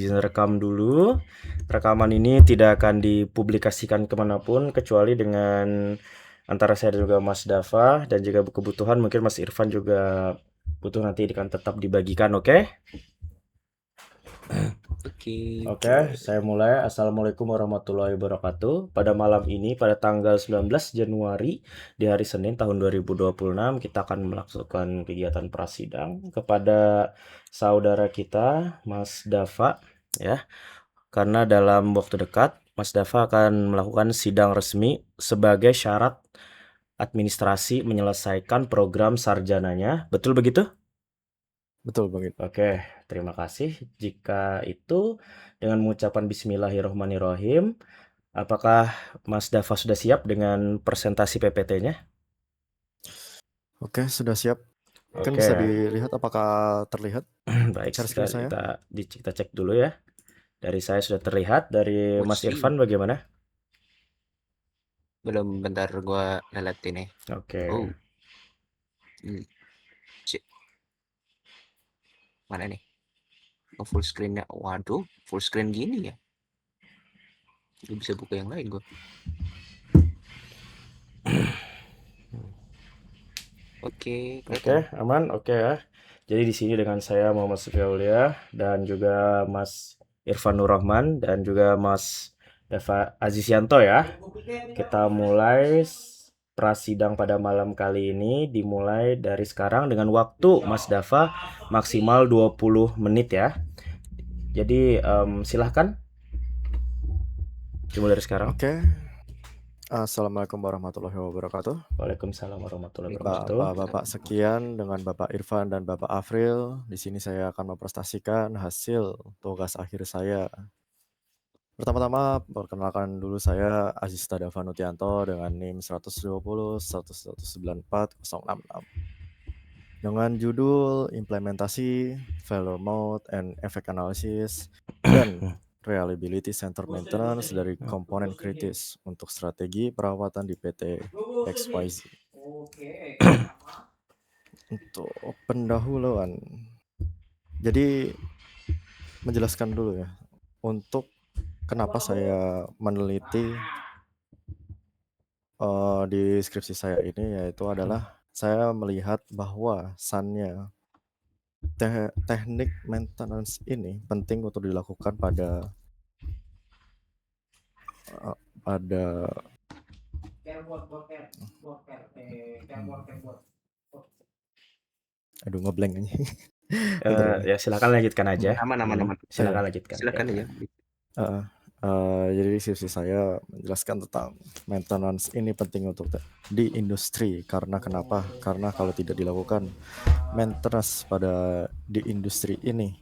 Izin rekam dulu. Rekaman ini tidak akan dipublikasikan kemanapun kecuali dengan antara saya dan juga Mas Dava, dan jika kebutuhan mungkin Mas Irfan juga butuh, nanti akan tetap dibagikan, oke? Oke. Oke, saya mulai. Assalamualaikum warahmatullahi wabarakatuh. Pada malam ini, pada tanggal 19 Januari, di hari Senin tahun 2026, kita akan melakukan kegiatan prasidang kepada saudara kita, Mas Dava, ya. Karena dalam waktu dekat, Mas Dava akan melakukan sidang resmi sebagai syarat administrasi menyelesaikan program sarjananya. Betul begitu? Betul Bang. Oke, terima kasih. Jika itu, dengan mengucapkan Bismillahirrohmanirrohim, apakah Mas Dava sudah siap dengan presentasi PPT-nya? Oke, sudah siap. Kan Oke, bisa dilihat apakah terlihat baik. share screen saya? Kita cek dulu ya. Dari saya sudah terlihat. Dari Mas Masih. Irfan bagaimana? Belum, bentar gua liatin ya. Oke. Oh. Cik. Mana nih? Oh, full screen-nya. Waduh, full screen gini ya. Lu bisa buka yang lain gua. Oke, Oke, aman. Oke ya. Jadi di sini dengan saya Muhammad Sufiaulia dan juga Mas Irfan Nurrahman dan juga Mas Dava Azizianto ya. Kita mulai prasidang pada malam kali ini, dimulai dari sekarang dengan waktu Mas Dava maksimal 20 menit ya. Jadi silahkan dimulai dari sekarang. Oke. Assalamualaikum warahmatullahi wabarakatuh. Waalaikumsalam warahmatullahi wabarakatuh. Bapak-bapak sekian, dengan Bapak Irfan dan Bapak Afril, di sini saya akan mempresentasikan hasil tugas akhir saya. Pertama-tama, perkenalkan dulu saya Aziz Dava Nutianto dengan NIM 120.194.066 dengan judul Implementasi Failure Mode and Effect Analysis dan Reliability Center Maintenance dari komponen kritis untuk strategi perawatan di PT XYZ. Untuk pendahuluan, jadi menjelaskan dulu ya, untuk kenapa saya meneliti di skripsi saya ini, yaitu adalah saya melihat bahwa teknik maintenance ini penting untuk dilakukan pada aduh ngeblank ini. Ya silakan lanjutkan aja. Aman. Silakan lanjutkan. Silakan aja. Jadi skripsi saya menjelaskan tentang maintenance ini penting untuk di industri. Karena kenapa? Karena kalau tidak dilakukan maintenance di industri ini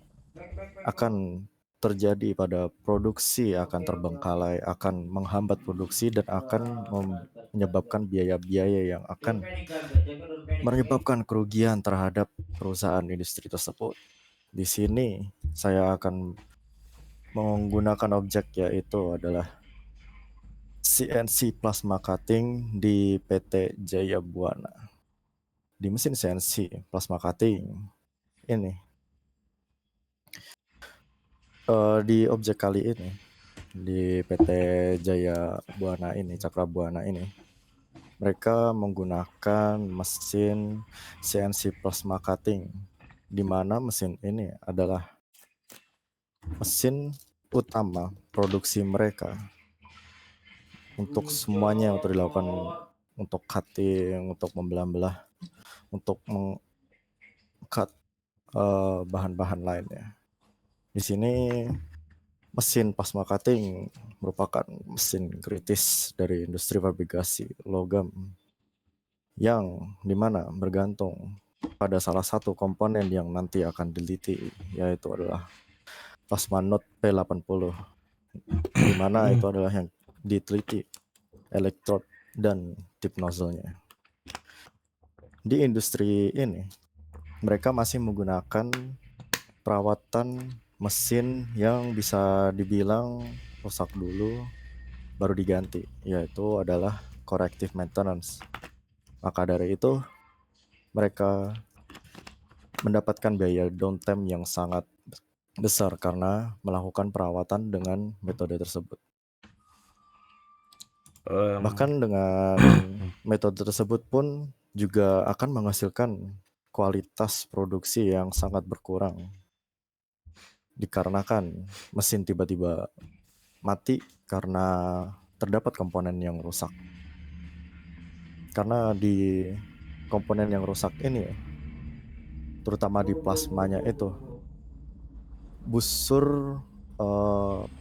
akan terjadi pada produksi, akan terbengkalai, akan menghambat produksi, dan akan menyebabkan biaya-biaya yang akan menyebabkan kerugian terhadap perusahaan industri tersebut. Di sini saya akan menggunakan objek, yaitu adalah CNC plasma cutting di PT Jaya Buana. Di mesin CNC plasma cutting ini, di objek kali ini, di PT Jaya Buana ini, Cakra Buana ini, mereka menggunakan mesin CNC plasma cutting, di mana mesin ini adalah mesin utama produksi mereka untuk semuanya, untuk dilakukan, untuk cutting, untuk membelah-belah, untuk meng-cut bahan-bahan lainnya. Di sini mesin plasma cutting merupakan mesin kritis dari industri fabrikasi logam yang dimana bergantung pada salah satu komponen yang nanti akan diteliti, yaitu adalah plasma node P80, dimana itu adalah yang diteliti elektrod dan tip nozzle-nya. Di industri ini mereka masih menggunakan perawatan mesin yang bisa dibilang rusak dulu baru diganti, yaitu adalah corrective maintenance. Maka dari itu mereka mendapatkan biaya downtime yang sangat besar karena melakukan perawatan dengan metode tersebut. Bahkan dengan metode tersebut pun juga akan menghasilkan kualitas produksi yang sangat berkurang dikarenakan mesin tiba-tiba mati karena terdapat komponen yang rusak. Karena di komponen yang rusak ini, terutama di plasmanya itu, busur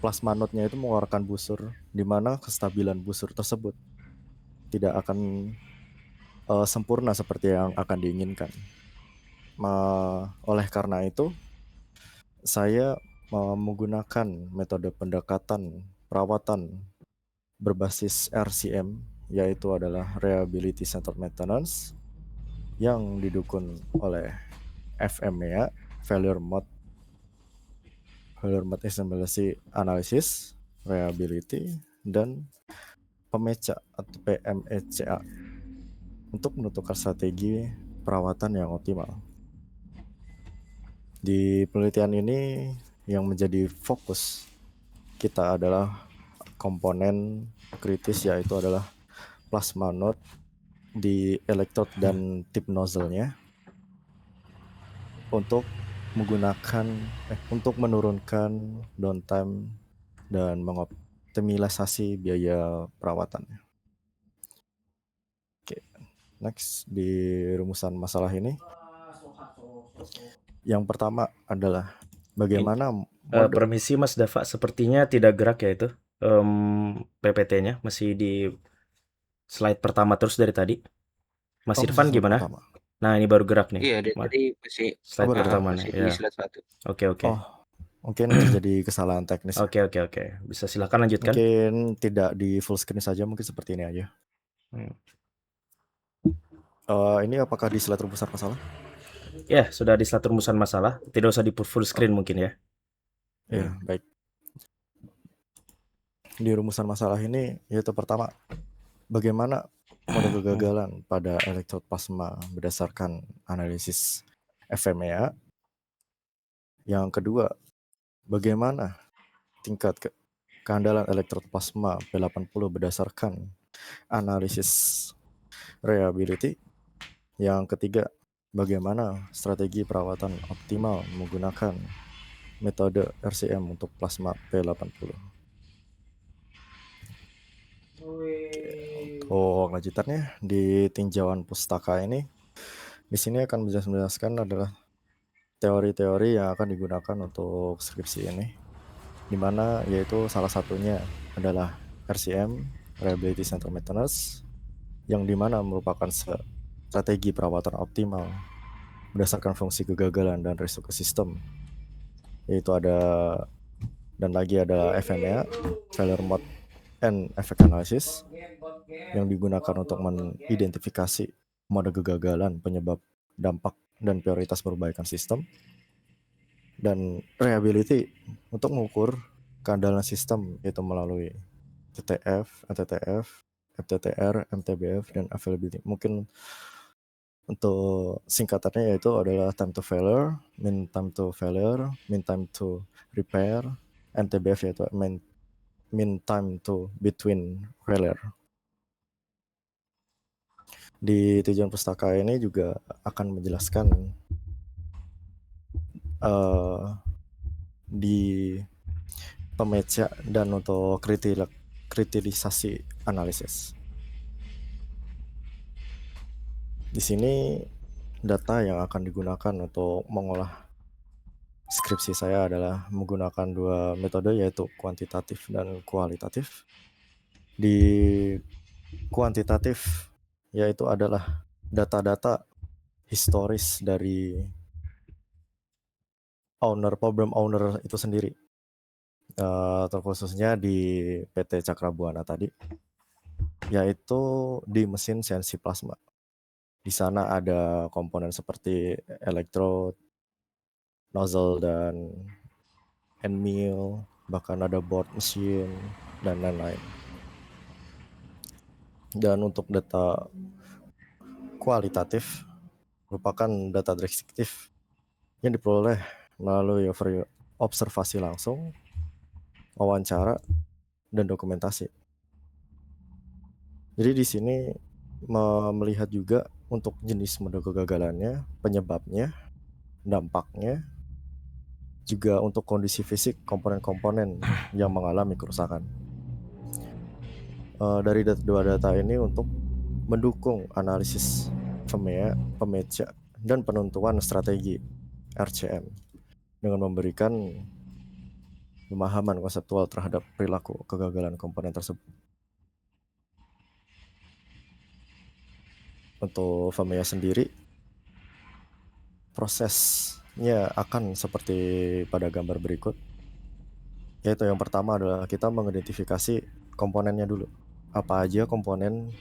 plasma node-nya itu mengeluarkan busur, di mana kestabilan busur tersebut tidak akan sempurna seperti yang akan diinginkan. Oleh karena itu, saya menggunakan metode pendekatan perawatan berbasis RCM, yaitu adalah Reliability Centered Maintenance, yang didukung oleh FMEA, Failure Mode Stability Analysis, Reliability, dan PMECA atau PMECA untuk menentukan strategi perawatan yang optimal. Di penelitian ini yang menjadi fokus kita adalah komponen kritis, yaitu adalah plasma node di elektrod dan tip nozzle-nya untuk menurunkan downtime dan mengoptimalisasi biaya perawatannya. Oke, next di rumusan masalah ini. Yang pertama adalah bagaimana mode Permisi Mas Dava, sepertinya tidak gerak ya itu PPT-nya, masih di slide pertama terus dari tadi. Mas Irfan slide gimana? pertama. Nah, ini baru gerak nih. Iya, dari tadi masih Slide baru pertama masih nih, di ya. slide 1. Oke. Mungkin terjadi kesalahan teknis. Oke. Bisa silakan lanjutkan. Mungkin tidak di full screen saja, mungkin seperti ini aja. Ini apakah di slide rumusan masalah? Ya, sudah di slide rumusan masalah. Tidak usah di full screen mungkin ya. Ya, baik. Di rumusan masalah ini, yaitu pertama, bagaimana mode kegagalan pada elektrod plasma berdasarkan analisis FMEA. Yang kedua, bagaimana tingkat keandalan elektrod plasma P80 berdasarkan analisis reliability. Yang ketiga, bagaimana strategi perawatan optimal menggunakan metode RCM untuk plasma P80. Untuk lanjutannya di tinjauan pustaka ini, di sini akan menjelaskan adalah teori-teori yang akan digunakan untuk skripsi ini, di mana yaitu salah satunya adalah RCM, Reliability Centered Maintenance, yang dimana merupakan strategi perawatan optimal berdasarkan fungsi kegagalan dan risiko sistem, yaitu ada FMEA, Failure Mode and Effect Analysis, yang digunakan untuk mengidentifikasi mode kegagalan, penyebab, dampak, dan prioritas perbaikan sistem. Dan reliability untuk mengukur keandalan sistem, yaitu melalui TTF, NTTF, FTTR, MTBF, dan availability. Mungkin untuk singkatannya yaitu adalah time to failure, mean time to failure, mean time to repair, MTBF yaitu mean time to between failure. Di tujuan pustaka ini juga akan menjelaskan di PMECA dan untuk kritisasi analisis. Di sini data yang akan digunakan untuk mengolah skripsi saya adalah menggunakan dua metode, yaitu kuantitatif dan kualitatif. Di kuantitatif yaitu adalah data-data historis dari problem owner itu sendiri, terkhususnya di PT Cakrabuana tadi, yaitu di mesin CNC plasma. Di sana ada komponen seperti elektrod, nozzle, dan end mill, bahkan ada board mesin, dan lain-lain. Dan untuk data kualitatif merupakan data deskriptif yang diperoleh melalui observasi langsung, wawancara, dan dokumentasi. Jadi di sini melihat juga untuk jenis mode kegagalannya, penyebabnya, dampaknya, juga untuk kondisi fisik komponen-komponen yang mengalami kerusakan. Dari dua data ini untuk mendukung analisis pemeca, dan penentuan strategi RCM dengan memberikan pemahaman konseptual terhadap perilaku kegagalan komponen tersebut. Untuk FEMEA sendiri, prosesnya akan seperti pada gambar berikut, yaitu yang pertama adalah kita mengidentifikasi komponennya dulu. Apa aja komponen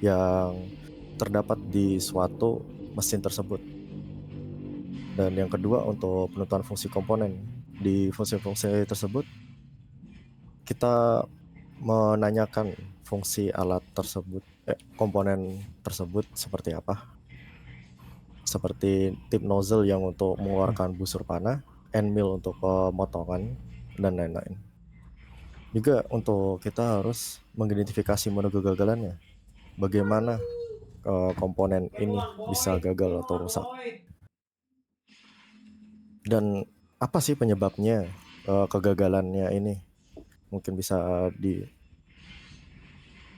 yang terdapat di suatu mesin tersebut. Dan yang kedua untuk penentuan fungsi komponen. Di fungsi-fungsi tersebut, kita menanyakan fungsi alat tersebut, komponen tersebut seperti apa. Seperti tip nozzle yang untuk mengeluarkan busur panah, end mill untuk pemotongan, dan lain-lain. Juga untuk kita harus mengidentifikasi mode kegagalannya. Bagaimana komponen ini bisa gagal atau rusak. Dan apa sih penyebabnya kegagalannya ini? Mungkin bisa di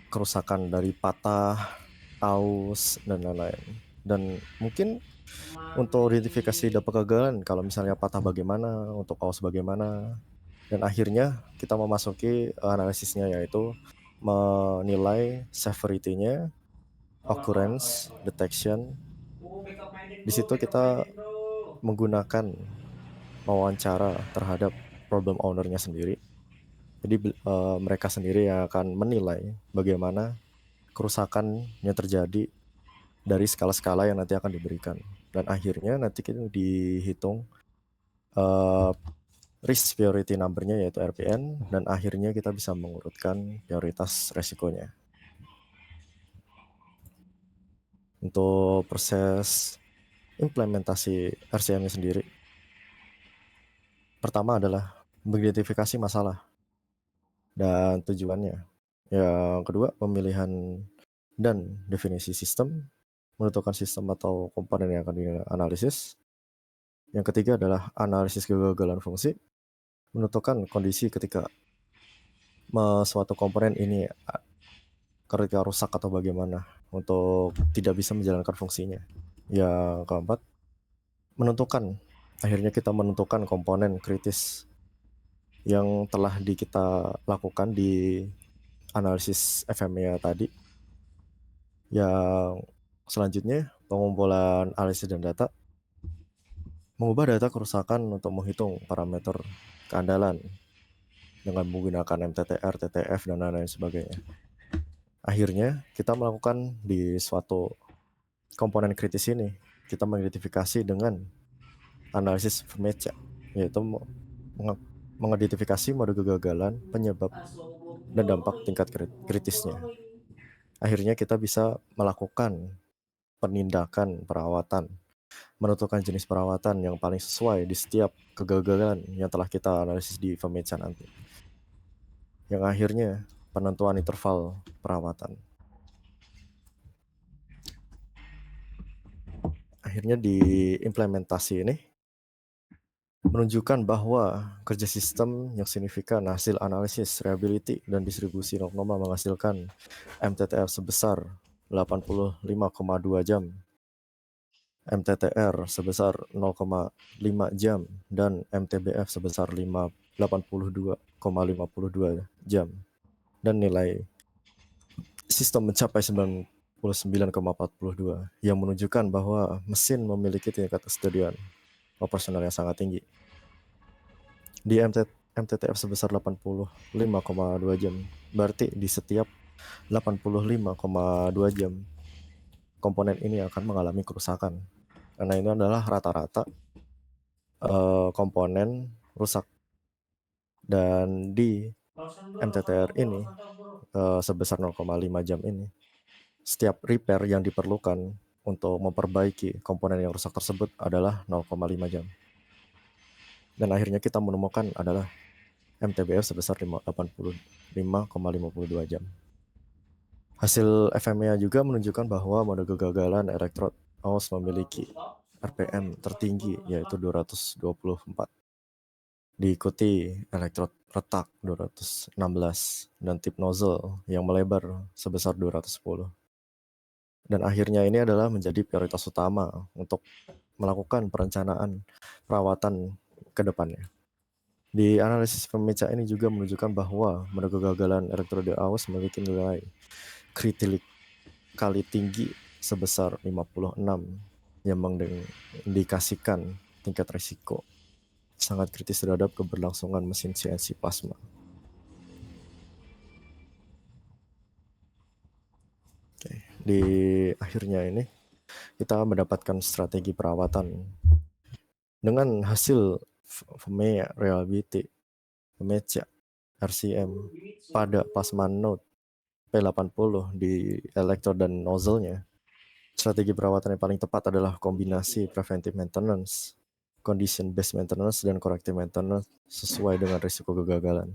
kerusakan dari patah, aus, dan lain-lain. Dan mungkin untuk identifikasi dapat kegagalan, kalau misalnya patah bagaimana, untuk aus bagaimana. Dan akhirnya kita memasuki analisisnya, yaitu menilai severity-nya, occurrence, detection. Di situ kita menggunakan wawancara terhadap problem owner-nya sendiri. Jadi mereka sendiri yang akan menilai bagaimana kerusakan yang terjadi dari skala-skala yang nanti akan diberikan. Dan akhirnya nanti kita dihitung risk priority number-nya, yaitu RPN, dan akhirnya kita bisa mengurutkan prioritas resikonya. Untuk proses implementasi RCM-nya sendiri, pertama adalah mengidentifikasi masalah dan tujuannya. Yang kedua, pemilihan dan definisi sistem, menentukan sistem atau komponen yang akan dianalisis. Yang ketiga adalah analisis kegagalan fungsi, menentukan kondisi ketika suatu komponen ini ketika rusak atau bagaimana untuk tidak bisa menjalankan fungsinya. Yang keempat, akhirnya kita menentukan komponen kritis yang telah kita lakukan di analisis FMEA tadi. Yang selanjutnya, pengumpulan analisis dan data, mengubah data kerusakan untuk menghitung parameter keandalan dengan menggunakan MTTR, TTF, dan lain-lain sebagainya. Akhirnya kita melakukan di suatu komponen kritis ini, kita mengidentifikasi dengan analisis FEMEA, yaitu mengidentifikasi mode kegagalan, penyebab, dan dampak tingkat kritisnya. Akhirnya kita bisa melakukan penindakan perawatan, menentukan jenis perawatan yang paling sesuai di setiap kegagalan yang telah kita analisis di FEMEA nanti. Yang akhirnya penentuan interval perawatan. Akhirnya di implementasi ini menunjukkan bahwa kerja sistem yang signifikan hasil analisis, reliability, dan distribusi noma menghasilkan MTTR sebesar 85,2 jam, MTTR sebesar 0,5 jam, dan MTBF sebesar 82,52 jam. Dan nilai sistem mencapai 99,42, yang menunjukkan bahwa mesin memiliki tingkat kesediaan operasional yang sangat tinggi. Di MTTF sebesar 85,2 jam, berarti di setiap 85,2 jam komponen ini akan mengalami kerusakan. Karena ini adalah rata-rata komponen rusak. Dan di MTTR ini sebesar 0,5 jam ini, setiap repair yang diperlukan untuk memperbaiki komponen yang rusak tersebut adalah 0,5 jam. Dan akhirnya kita menemukan adalah MTBF sebesar 85,52 jam. Hasil FMEA juga menunjukkan bahwa mode kegagalan elektrod AOS memiliki RPM tertinggi yaitu 224. Diikuti elektrod retak 216 dan tip nozzle yang melebar sebesar 210. Dan akhirnya ini adalah menjadi prioritas utama untuk melakukan perencanaan perawatan ke depannya. Di analisis pemeca ini juga menunjukkan bahwa mode kegagalan elektrode AOS memiliki nilai kritik kali tinggi sebesar 56 yang mengindikasikan tingkat risiko sangat kritis terhadap keberlangsungan mesin CNC plasma. Oke, di akhirnya ini kita mendapatkan strategi perawatan dengan hasil FMEA reliability pemeca RCM pada plasma node P80 di elektrod dan nozzle-nya. Strategi perawatan yang paling tepat adalah kombinasi preventive maintenance, condition based maintenance, dan corrective maintenance sesuai dengan risiko kegagalan.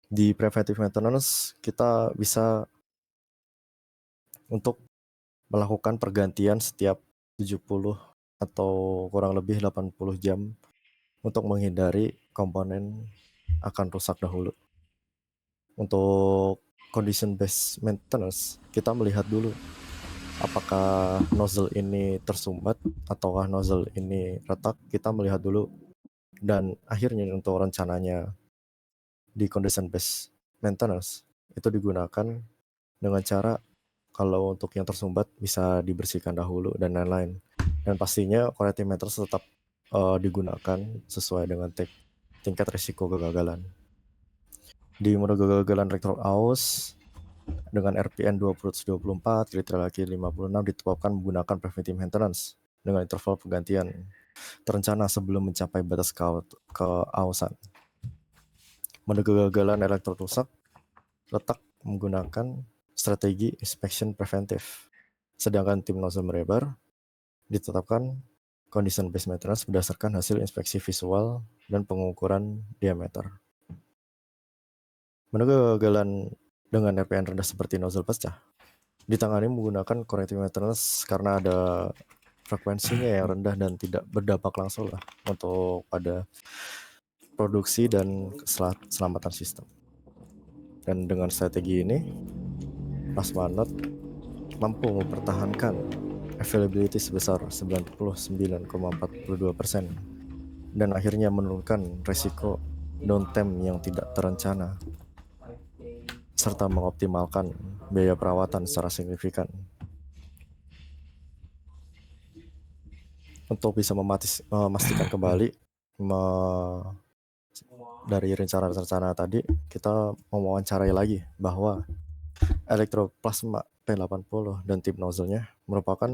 Di preventive maintenance kita bisa untuk melakukan pergantian setiap 70 atau kurang lebih 80 jam untuk menghindari komponen akan rusak dahulu. Untuk condition based maintenance kita melihat dulu apakah nozzle ini tersumbat ataukah nozzle ini retak, kita melihat dulu. Dan akhirnya untuk rencananya di condition based maintenance itu digunakan dengan cara kalau untuk yang tersumbat bisa dibersihkan dahulu dan lain-lain. Dan pastinya corrective maintenance tetap digunakan sesuai dengan tingkat risiko kegagalan. Di mode kegagalan rektor AOS dengan RPN 224, kriteria laki 56 ditetapkan menggunakan preventive maintenance dengan interval penggantian terencana sebelum mencapai batas keawasan. Mode kegagalan elektrod rusak letak menggunakan strategi inspection preventive. Sedangkan tim nozzle melebar ditetapkan condition based maintenance berdasarkan hasil inspeksi visual dan pengukuran diameter. Mode kegagalan dengan RPM rendah seperti nozzle pecah ditangani menggunakan corrective maintenance karena ada frekuensinya yang rendah dan tidak berdampak langsung lah untuk pada produksi dan keselamatan sistem. Dan dengan strategi ini plasma node mampu mempertahankan availability sebesar 99,42% dan akhirnya menurunkan risiko downtime yang tidak terencana serta mengoptimalkan biaya perawatan secara signifikan. Untuk bisa memastikan kembali dari rencana-rencana tadi, kita mewawancarai lagi bahwa elektroplasma P80 dan tip nozzle-nya merupakan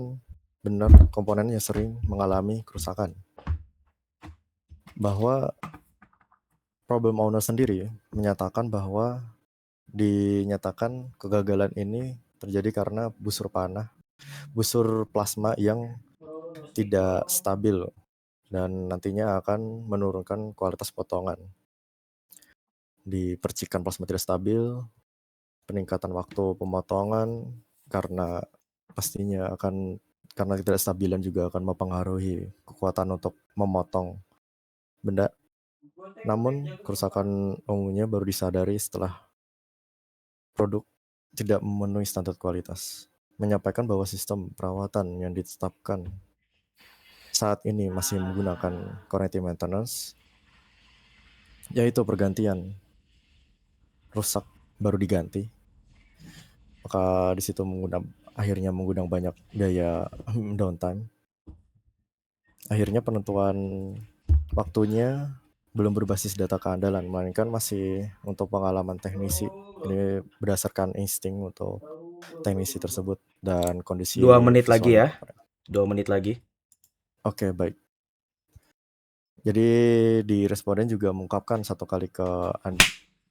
benar komponen yang sering mengalami kerusakan. Bahwa problem owner sendiri menyatakan bahwa dinyatakan kegagalan ini terjadi karena busur plasma yang tidak stabil dan nantinya akan menurunkan kualitas potongan. Di percikan plasma tidak stabil, peningkatan waktu pemotongan karena pastinya karena tidak stabilan juga akan mempengaruhi kekuatan untuk memotong benda. Namun kerusakan umumnya baru disadari setelah produk tidak memenuhi standar kualitas. Menyampaikan bahwa sistem perawatan yang ditetapkan saat ini masih menggunakan corrective maintenance, yaitu pergantian rusak baru diganti. Maka di situ akhirnya mengundang banyak biaya downtime. Akhirnya penentuan waktunya belum berbasis data keandalan, melainkan masih untuk pengalaman teknisi. Ini berdasarkan insting untuk teknisi tersebut dan kondisi 2 menit lagi visual. ya. 2 menit lagi. Oke, baik. Jadi di responden juga mengungkapkan satu kali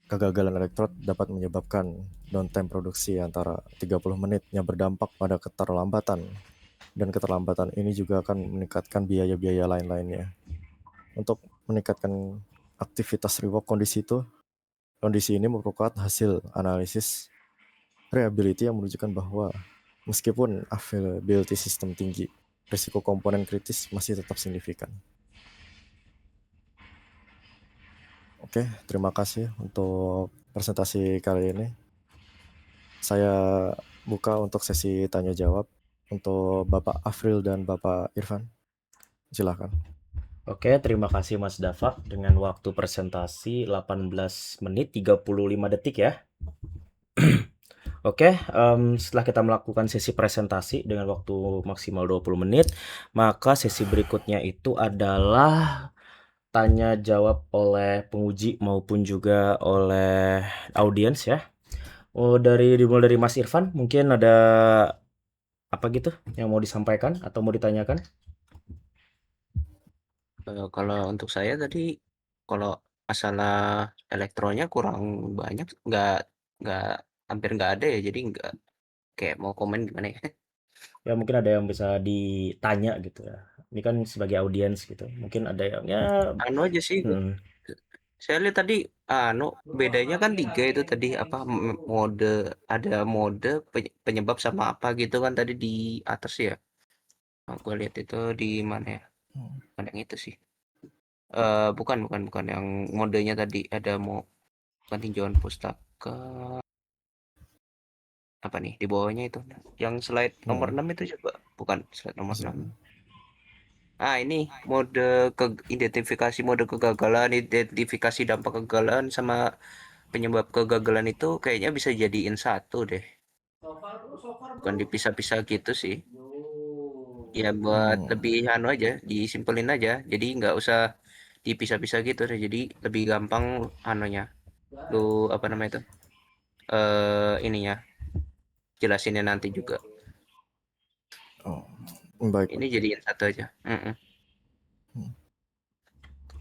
kegagalan elektrod dapat menyebabkan downtime produksi antara 30 menit yang berdampak pada keterlambatan. Dan keterlambatan ini juga akan meningkatkan biaya-biaya lain-lainnya. untuk meningkatkan aktivitas reward kondisi ini merupakan hasil analisis reliability yang menunjukkan bahwa meskipun availability sistem tinggi, risiko komponen kritis masih tetap signifikan. Oke, terima kasih untuk presentasi kali ini. Saya buka untuk sesi tanya jawab untuk Bapak Afril dan Bapak Irfan. Silakan. Oke, terima kasih Mas Dava dengan waktu presentasi 18 menit 35 detik ya. Oke, setelah kita melakukan sesi presentasi dengan waktu maksimal 20 menit, maka sesi berikutnya itu adalah tanya jawab oleh penguji maupun juga oleh audiens ya. Dimulai dari Mas Irfan, mungkin ada apa gitu yang mau disampaikan atau mau ditanyakan? Kalau untuk saya tadi, kalau masalah elektronya kurang banyak, nggak hampir nggak ada ya, jadi nggak kayak mau komen gimana ya. Ya mungkin ada yang bisa ditanya gitu ya. Ini kan sebagai audiens gitu. Mungkin ada yang ya Anu aja sih, saya lihat tadi bedanya kan 3 itu tadi apa mode, ada mode penyebab sama apa gitu kan tadi di atas ya. Aku lihat itu di mana ya? Bukan yang itu sih. Bukan yang modenya tadi ada mau peninjauan pustaka apa nih di bawahnya itu. Yang slide nomor 6 itu coba. Bukan slide nomor 6. Ini identifikasi mode kegagalan, identifikasi dampak kegagalan sama penyebab kegagalan itu kayaknya bisa jadiin satu deh. Bukan dipisah-pisah gitu sih. Ya buat lebih aja, disimpelin aja. Jadi nggak usah dipisah-pisah gitu deh. Jadi lebih gampang anunya. Lu apa namanya itu? Ininya jelasinnya nanti juga. Baik. Ini jadiin satu aja.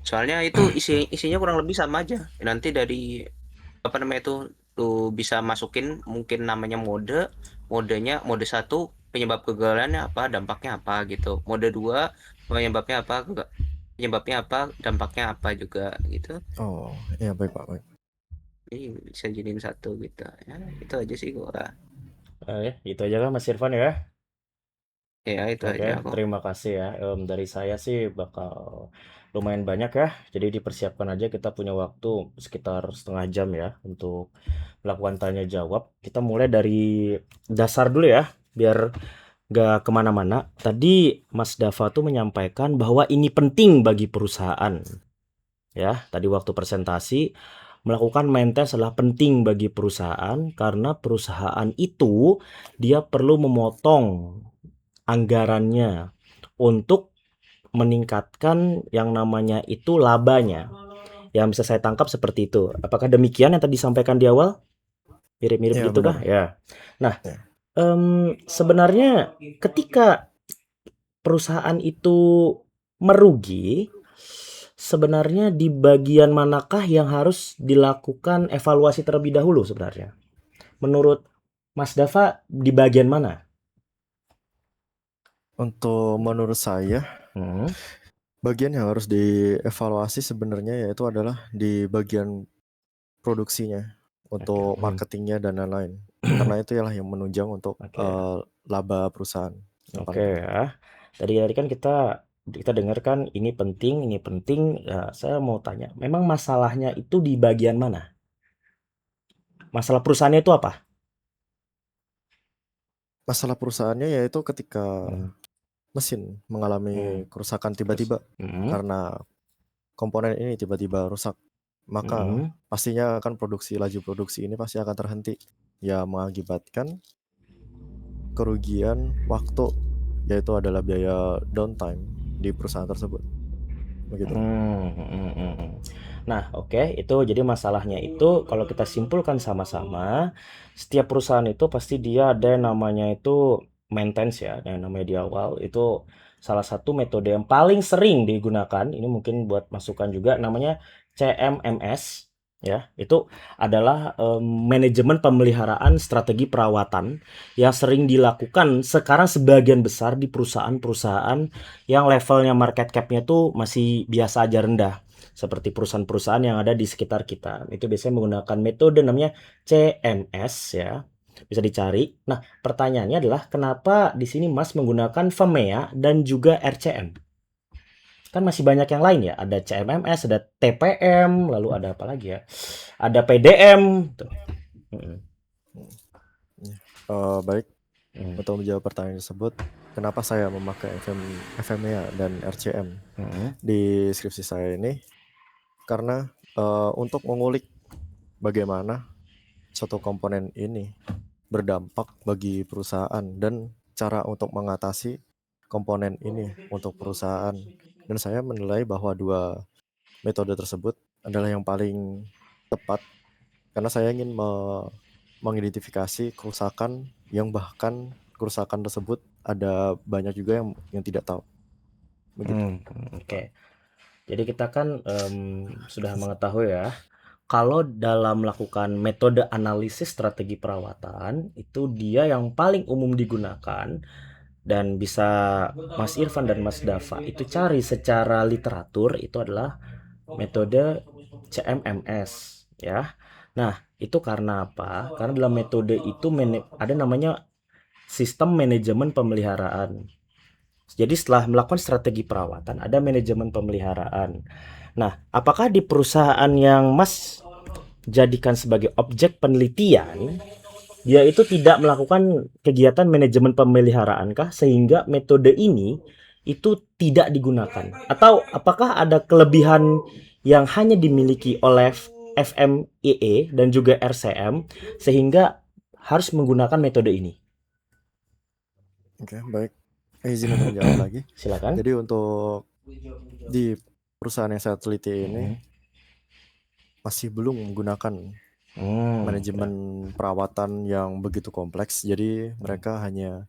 Soalnya itu isinya kurang lebih sama aja. Nanti dari apa namanya itu tuh bisa masukin mungkin namanya modenya mode 1 penyebab kegagalannya apa, dampaknya apa gitu. Mode 2 penyebabnya apa, dampaknya apa juga gitu. Oh, iya baik Pak, baik. Jadi bisa jadiin satu gitu. Ya, itu aja sih gua. ya, itu aja kan Mas Irfan ya. Ya, itu Oke, aja kok. terima kasih ya. Dari saya sih bakal lumayan banyak ya. Jadi dipersiapkan aja kita punya waktu sekitar setengah jam ya untuk melakukan tanya jawab. Kita mulai dari dasar dulu ya, biar gak kemana-mana. Tadi Mas Dava tuh menyampaikan bahwa ini penting bagi perusahaan. Ya, tadi waktu presentasi melakukan maintenance adalah penting bagi perusahaan karena perusahaan itu dia perlu memotong anggarannya untuk meningkatkan yang namanya itu labanya. Yang bisa saya tangkap seperti itu. Apakah demikian yang tadi disampaikan di awal? Mirip-mirip Ya, gitu benar. kah? Ya. Nah, Ya. sebenarnya ketika perusahaan itu merugi, sebenarnya di bagian manakah yang harus dilakukan evaluasi terlebih dahulu sebenarnya? Menurut Mas Dava, di bagian mana? Untuk menurut saya, bagian yang harus dievaluasi sebenarnya yaitu adalah di bagian produksinya, untuk marketingnya dan lain-lain. Karena itu ialah yang menunjang untuk laba perusahaan. Oke ya. Tadi kan kita dengarkan ini penting. Ya, saya mau tanya, memang masalahnya itu di bagian mana? Masalah perusahaannya itu apa? Masalah perusahaannya yaitu ketika mesin mengalami kerusakan tiba-tiba karena komponen ini tiba-tiba rusak, maka pastinya akan laju produksi ini pasti akan terhenti, ya mengakibatkan kerugian waktu, yaitu adalah biaya downtime di perusahaan tersebut. Begitu. Nah, oke, itu jadi masalahnya itu kalau kita simpulkan sama-sama, setiap perusahaan itu pasti dia ada yang namanya itu maintenance ya, yang namanya di awal itu salah satu metode yang paling sering digunakan. Ini mungkin buat masukan juga namanya CMMS ya. Itu adalah manajemen pemeliharaan strategi perawatan yang sering dilakukan sekarang sebagian besar di perusahaan-perusahaan yang levelnya market cap-nya tuh masih biasa aja rendah. Seperti perusahaan-perusahaan yang ada di sekitar kita. Itu biasanya menggunakan metode namanya CMS ya. Bisa dicari. Nah, pertanyaannya adalah kenapa di sini Mas menggunakan FEMEA dan juga RCM? Kan masih banyak yang lain ya. Ada CMMS, ada TPM, lalu ada apa lagi ya? Ada PDM. Tuh. Mm-mm. Baik, Mm. untuk menjawab pertanyaan tersebut, kenapa saya memakai FMEA dan RCM Mm. di skripsi saya ini? Karena untuk mengulik bagaimana suatu komponen ini berdampak bagi perusahaan dan cara untuk mengatasi komponen ini untuk perusahaan. Dan saya menilai bahwa dua metode tersebut adalah yang paling tepat karena saya ingin mengidentifikasi kerusakan yang bahkan kerusakan tersebut ada banyak juga yang tidak tahu. Begitu. Oke. Jadi kita kan sudah mengetahui ya, kalau dalam melakukan metode analisis strategi perawatan, itu dia yang paling umum digunakan dan bisa Mas Irfan dan Mas Dava itu cari secara literatur itu adalah metode CMMS ya. Nah, itu karena apa? Karena dalam metode itu ada namanya sistem manajemen pemeliharaan. Jadi setelah melakukan strategi perawatan, ada manajemen pemeliharaan. Nah, apakah di perusahaan yang Mas jadikan sebagai objek penelitian, dia itu tidak melakukan kegiatan manajemen pemeliharaan kah sehingga metode ini itu tidak digunakan? Atau apakah ada kelebihan yang hanya dimiliki oleh FMEE dan juga RCM sehingga harus menggunakan metode ini? Oke, baik. Izin untuk menjawab lagi. Silakan. Jadi untuk di perusahaan yang saya teliti ini masih belum menggunakan manajemen perawatan yang begitu kompleks. Jadi mereka hanya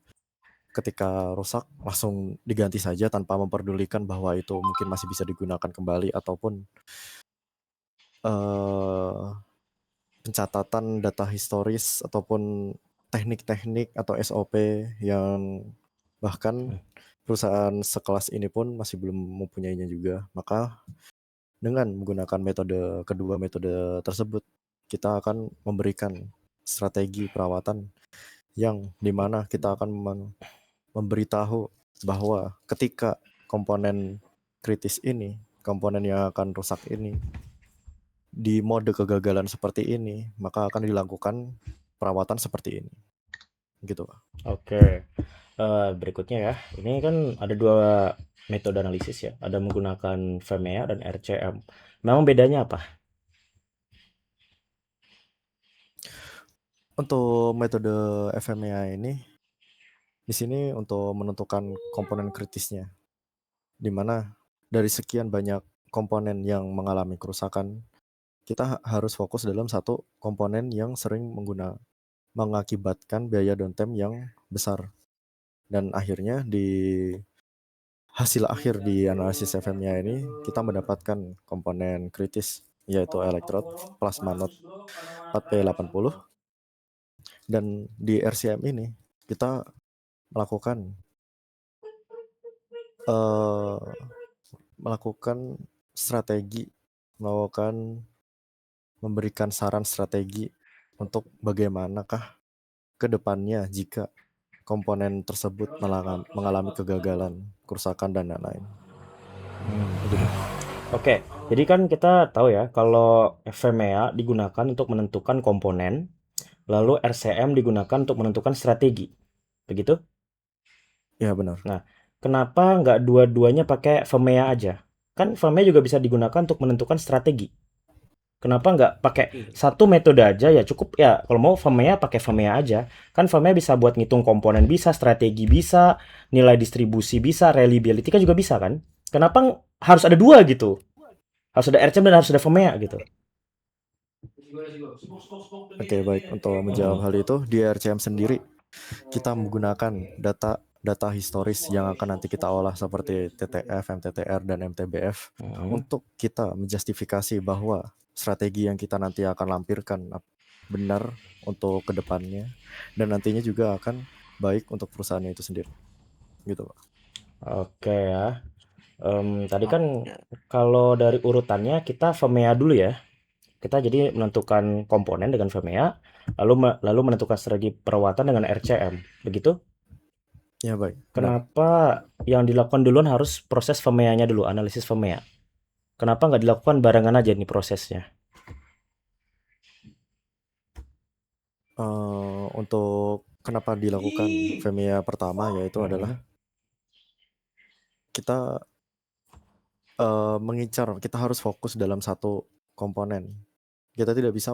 ketika rusak langsung diganti saja tanpa memperdulikan bahwa itu mungkin masih bisa digunakan kembali ataupun pencatatan data historis ataupun teknik-teknik atau SOP yang bahkan perusahaan sekelas ini pun masih belum mempunyainya juga. Maka dengan menggunakan kedua metode tersebut, kita akan memberikan strategi perawatan yang dimana kita akan memberitahu bahwa ketika komponen kritis ini, komponen yang akan rusak ini, di mode kegagalan seperti ini, maka akan dilakukan perawatan seperti ini. Gitu, Pak. Oke. Berikutnya ya. Ini kan ada dua metode analisis ya. Ada menggunakan FEMEA dan RCM. Memang bedanya apa? Untuk metode FMEA ini, di sini untuk menentukan komponen kritisnya, di mana dari sekian banyak komponen yang mengalami kerusakan, kita harus fokus dalam satu komponen yang sering mengakibatkan biaya downtime yang besar. Dan akhirnya di hasil akhir di analisis FMEA ini, kita mendapatkan komponen kritis, yaitu elektrod plasma node 4P80. Dan di RCM ini kita melakukan strategi, memberikan saran strategi untuk bagaimanakah ke depannya jika komponen tersebut mengalami kegagalan, kerusakan, dan lain-lain. Oke, jadi kan kita tahu ya kalau FMEA digunakan untuk menentukan komponen, lalu RCM digunakan untuk menentukan strategi. Begitu? Ya, benar. Nah, kenapa nggak dua-duanya pakai FMEA aja? Kan FMEA juga bisa digunakan untuk menentukan strategi. Kenapa nggak pakai satu metode aja ya cukup ya kalau mau FMEA pakai FMEA aja. Kan FMEA bisa buat ngitung komponen bisa, strategi bisa, nilai distribusi bisa, reliability kan juga bisa kan? Kenapa harus ada dua gitu? Harus ada RCM dan harus ada FMEA gitu. Oke, baik. Untuk menjawab hal itu, di RCM sendiri kita menggunakan data historis yang akan nanti kita olah seperti TTF, MTTR, dan MTBF untuk kita menjustifikasi bahwa strategi yang kita nanti akan lampirkan benar untuk kedepannya, dan nantinya juga akan baik untuk perusahaannya itu sendiri, gitu Pak. Oke ya. Tadi Oh, kan ya. kalau dari urutannya kita FEMEA dulu ya. Kita jadi menentukan komponen dengan FEMEA, lalu menentukan strategi perawatan dengan RCM. Begitu? Ya baik, benar. Kenapa yang dilakukan duluan harus proses FEMEA-nya dulu, analisis FEMEA? Kenapa nggak dilakukan barengan aja nih prosesnya? Untuk kenapa dilakukan FEMEA pertama yaitu adalah kita mengincar, kita harus fokus dalam satu komponen. Kita tidak bisa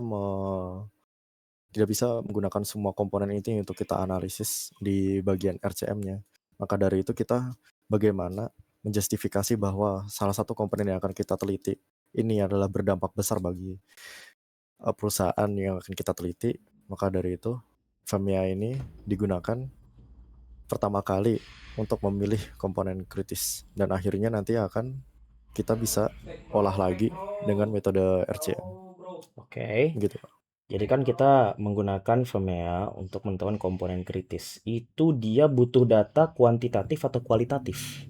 menggunakan semua komponen itu untuk kita analisis di bagian RCM-nya. Maka dari itu kita bagaimana menjustifikasi bahwa salah satu komponen yang akan kita teliti ini adalah berdampak besar bagi perusahaan yang akan kita teliti. Maka dari itu FEMEA ini digunakan pertama kali untuk memilih komponen kritis, dan akhirnya nanti akan kita bisa olah lagi dengan metode RCM. Oke. Gitu Pak. Jadi kan kita menggunakan FEMEA untuk menentukan komponen kritis. Itu dia butuh data kuantitatif atau kualitatif?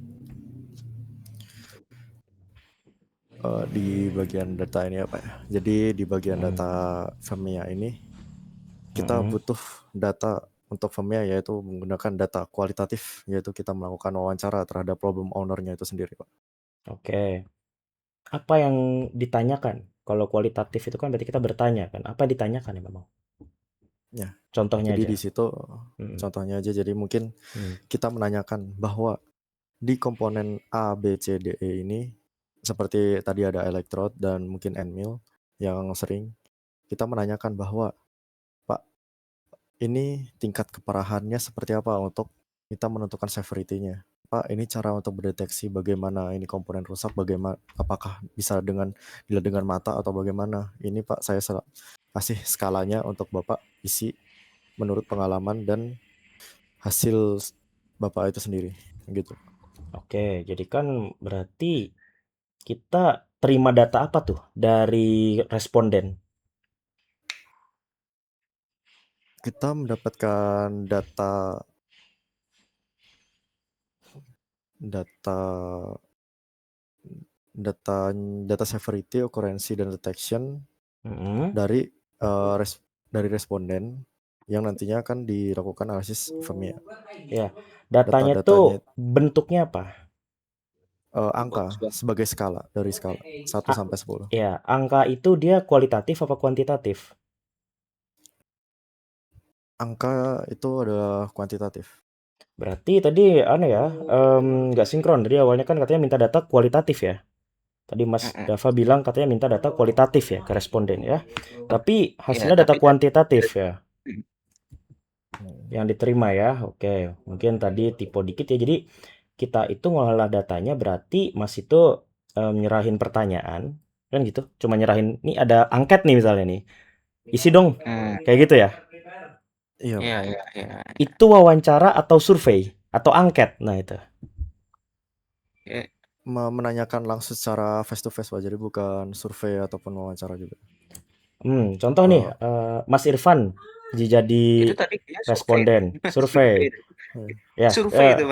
Di bagian data ini ya Pak ya. Jadi di bagian data FEMEA ini kita butuh data untuk FEMEA, yaitu menggunakan data kualitatif, yaitu kita melakukan wawancara terhadap problem owner-nya itu sendiri Pak. Oke. Apa yang ditanyakan? Kalau kualitatif itu kan berarti kita bertanya kan. Apa yang ditanyakan ya memang? Ya. Contohnya Jadi aja. di situ contohnya aja, jadi mungkin kita menanyakan bahwa di komponen A, B, C, D, E ini seperti tadi ada electrode dan mungkin end mill yang sering kita menanyakan bahwa Pak, ini tingkat keparahannya seperti apa untuk kita menentukan severity-nya. Pak, ini cara untuk mendeteksi bagaimana ini komponen rusak, bagaimana, apakah bisa dilihat dengan mata atau bagaimana. Ini Pak, saya kasih skalanya untuk Bapak isi menurut pengalaman dan hasil Bapak itu sendiri, gitu. Oke, jadi kan berarti kita terima data apa tuh dari responden? Kita mendapatkan data severity, occurrence, dan detection dari responden yang nantinya akan dilakukan analisis FEMEA. Ya, datanya Data-datanya tuh bentuknya apa? angka sebagai skala, dari skala 1 sampai 10. Ya, angka itu dia kualitatif apa kuantitatif? Angka itu adalah kuantitatif. Berarti tadi ya, nggak sinkron. Jadi awalnya kan katanya minta data kualitatif ya. Tadi Mas Dava bilang katanya minta data kualitatif ya ke responden ya. Tapi hasilnya data kuantitatif ya. Yang diterima ya. Oke, mungkin tadi tipe dikit ya. Jadi kita itu ngolah datanya berarti Mas itu nyerahin pertanyaan kan gitu. Cuma nyerahin nih ada angket nih misalnya nih. Isi dong. Kayak gitu ya. Iya. Itu wawancara atau survei atau angket. Nah, itu. Menanyakan langsung secara face to face Pak, jadi bukan survei ataupun wawancara juga. Contoh nih, Mas Irfan jadi Itu tadi responden survei. Ya, survei itu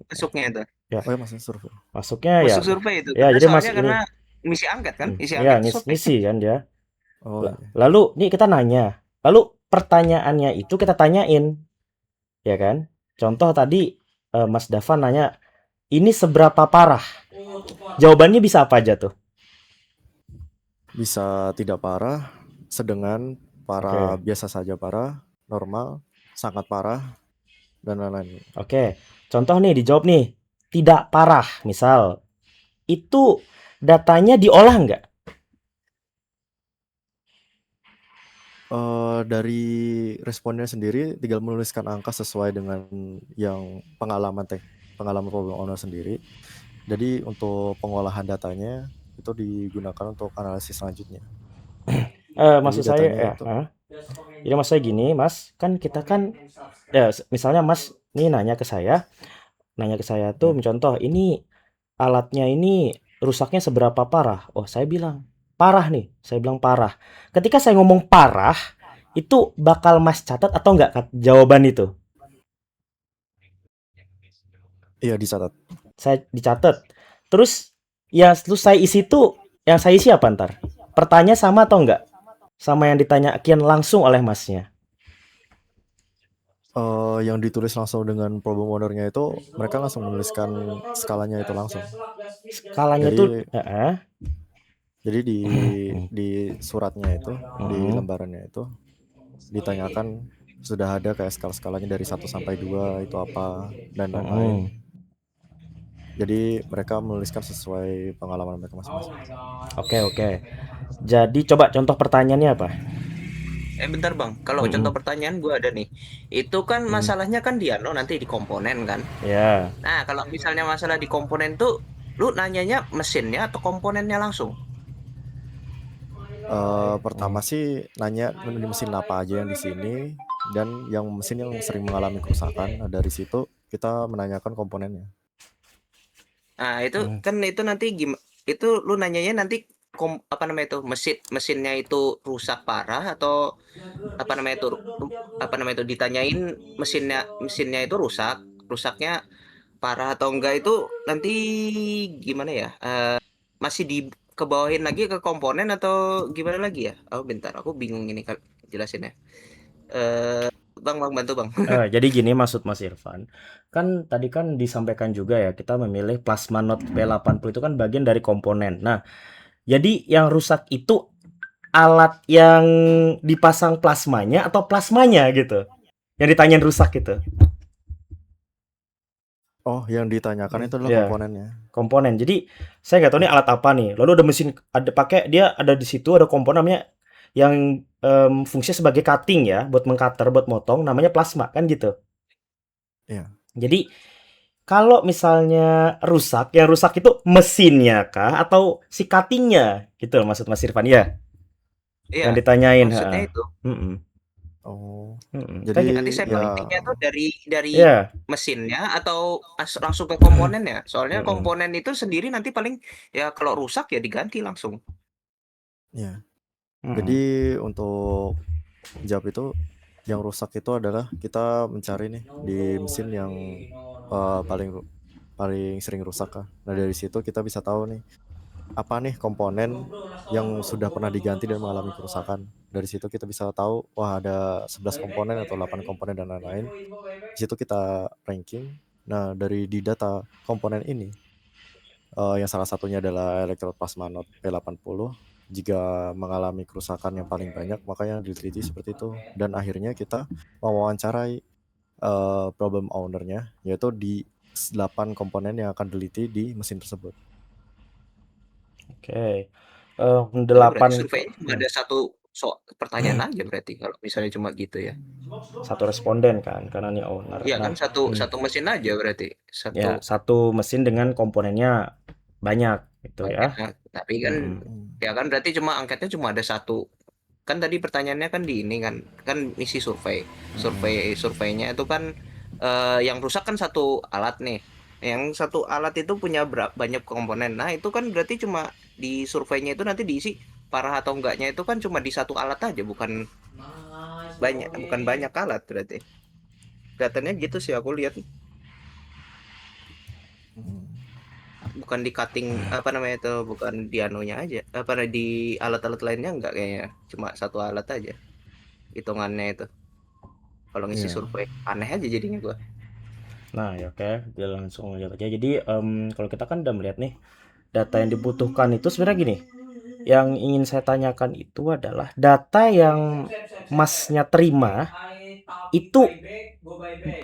masuknya itu. Ya. Oh ya, masuk survei. Masuknya ya. Masuk survei itu. Ya, Karena jadi Mas soalnya karena ngisi angket kan, isi ya, angket survei. ngisi kan dia. Oh, iya. Lalu nih kita nanya. Lalu pertanyaannya itu kita tanyain. Ya kan? Contoh tadi Mas Dava nanya, "Ini seberapa parah?" Jawabannya bisa apa aja tuh? Bisa tidak parah, sedang parah, biasa saja parah, normal, sangat parah, dan lain-lain. Oke. Contoh nih dijawab nih, tidak parah misal. Itu datanya diolah nggak? Dari responnya sendiri tinggal menuliskan angka sesuai dengan yang pengalaman problem owner sendiri. Jadi untuk pengolahan datanya itu digunakan untuk analisis selanjutnya. Maksud saya ya, jadi maksud saya gini, Mas, kan kita kan ya misalnya Mas nih nanya ke saya tuh mencontoh ini alatnya ini rusaknya seberapa parah? Oh, saya bilang parah nih, saya bilang parah. Ketika saya ngomong parah, itu bakal Mas catat atau enggak jawaban itu? Iya, dicatat. Saya dicatat. Terus terus saya isi tuh yang saya isi apa ntar? Pertanyaan sama atau enggak? Sama yang ditanyakan langsung oleh Masnya. Yang ditulis langsung dengan problem owner-nya itu mereka langsung menuliskan skalanya itu langsung. Skalanya Jadi tuh heeh. jadi di suratnya itu, di Mhm. lembarannya itu ditanyakan sudah ada kayak skala-skalanya dari 1 sampai 2 itu apa dan lain-lain. Mhm. Jadi mereka menuliskan sesuai pengalaman mereka masing-masing. Oke, oke. Jadi coba contoh pertanyaannya apa? Bentar bang, kalau contoh Mhm. pertanyaan gue ada nih. Itu kan Mhm. masalahnya kan di nanti di komponen kan. Ya. Nah, kalau misalnya masalah di komponen tuh, lu nanyanya mesinnya atau komponennya langsung? Pertama sih nanya di mesin apa aja yang di sini dan yang mesin yang sering mengalami kerusakan. Nah, dari situ kita menanyakan komponennya. Nah, itu Hmm. kan itu nanti itu lu nanyanya nanti apa namanya itu mesinnya itu rusak parah atau apa namanya itu ditanyain mesinnya itu rusaknya parah atau enggak itu nanti gimana ya? Masih di kebawahin lagi ke komponen atau gimana lagi ya? Oh, bentar, aku bingung ini kan jelasinnya. Bang, bantu bang. Jadi gini maksud Mas Irfan, kan tadi kan disampaikan juga ya kita memilih plasma Note P80 itu kan bagian dari komponen. Nah, jadi yang rusak itu alat yang dipasang plasmanya atau plasmanya gitu? Yang ditanyain rusak gitu. Oh, yang ditanyakan itu adalah Ya, komponennya. komponen. Jadi saya nggak tahu nih alat apa nih. Lalu ada mesin ada pakai dia ada di situ ada komponen namanya yang fungsinya sebagai cutting ya, buat mengcutter, buat motong namanya plasma kan gitu. Iya. Jadi kalau misalnya rusak, yang rusak itu mesinnya kah atau si cuttingnya? Gitu loh maksud Mas Irfan ya? Iya, Yang ditanyain, maksudnya heeh. itu. Mhm, Oh, mhm. jadi Kayak gitu. Nanti ya segmentingnya tuh dari Iya. mesinnya atau langsung ke komponennya. Soalnya Mhm, komponen itu sendiri nanti paling ya kalau rusak ya diganti langsung. ya. Jadi mhm. untuk jawab itu yang rusak itu adalah kita mencari nih di mesin yang paling paling sering rusak kah. Nah, dari situ kita bisa tahu nih apa nih komponen yang sudah pernah diganti dan mengalami kerusakan. Dari situ kita bisa tahu, wah ada 11 komponen atau 8 komponen dan lain-lain. Di situ kita ranking. Nah, dari di data komponen ini, yang salah satunya adalah Electrode Plasma Note P80, jika mengalami kerusakan yang paling banyak, makanya diteliti seperti itu. Dan akhirnya kita mewawancarai problem owner-nya, yaitu di 8 komponen yang akan diteliti di mesin tersebut. Oke. Tapi berarti 8 surveinya cuma ada satu pertanyaan aja berarti kalau misalnya cuma gitu ya. satu responden kan karena ini owner. Iya Nah, kan satu satu mesin aja berarti. Satu ya satu mesin dengan komponennya banyak gitu ya. banyak. Tapi kan Mhm, Hmm, ya kan berarti cuma angketnya cuma ada satu. Kan tadi pertanyaannya kan di ini kan isi survei. mhm. Surveinya itu kan yang rusak kan satu alat nih. Yang satu alat itu punya banyak komponen. Nah, itu kan berarti cuma di surveinya itu nanti diisi parah atau enggaknya itu kan cuma di satu alat aja, bukan banyak alat berarti. Kelihatannya gitu sih aku lihat, hmm. bukan di cutting apa namanya itu, bukan di anunya aja. Apa di alat-alat lainnya enggak kayaknya. Cuma satu alat aja hitungannya itu. Kalau ngisi Iya. survei aneh aja jadinya gua. Nah, ya oke, dia langsung aja aja. Jadi kalau kita kan udah melihat nih data yang dibutuhkan itu sebenarnya gini. Yang ingin saya tanyakan itu adalah data yang Masnya terima itu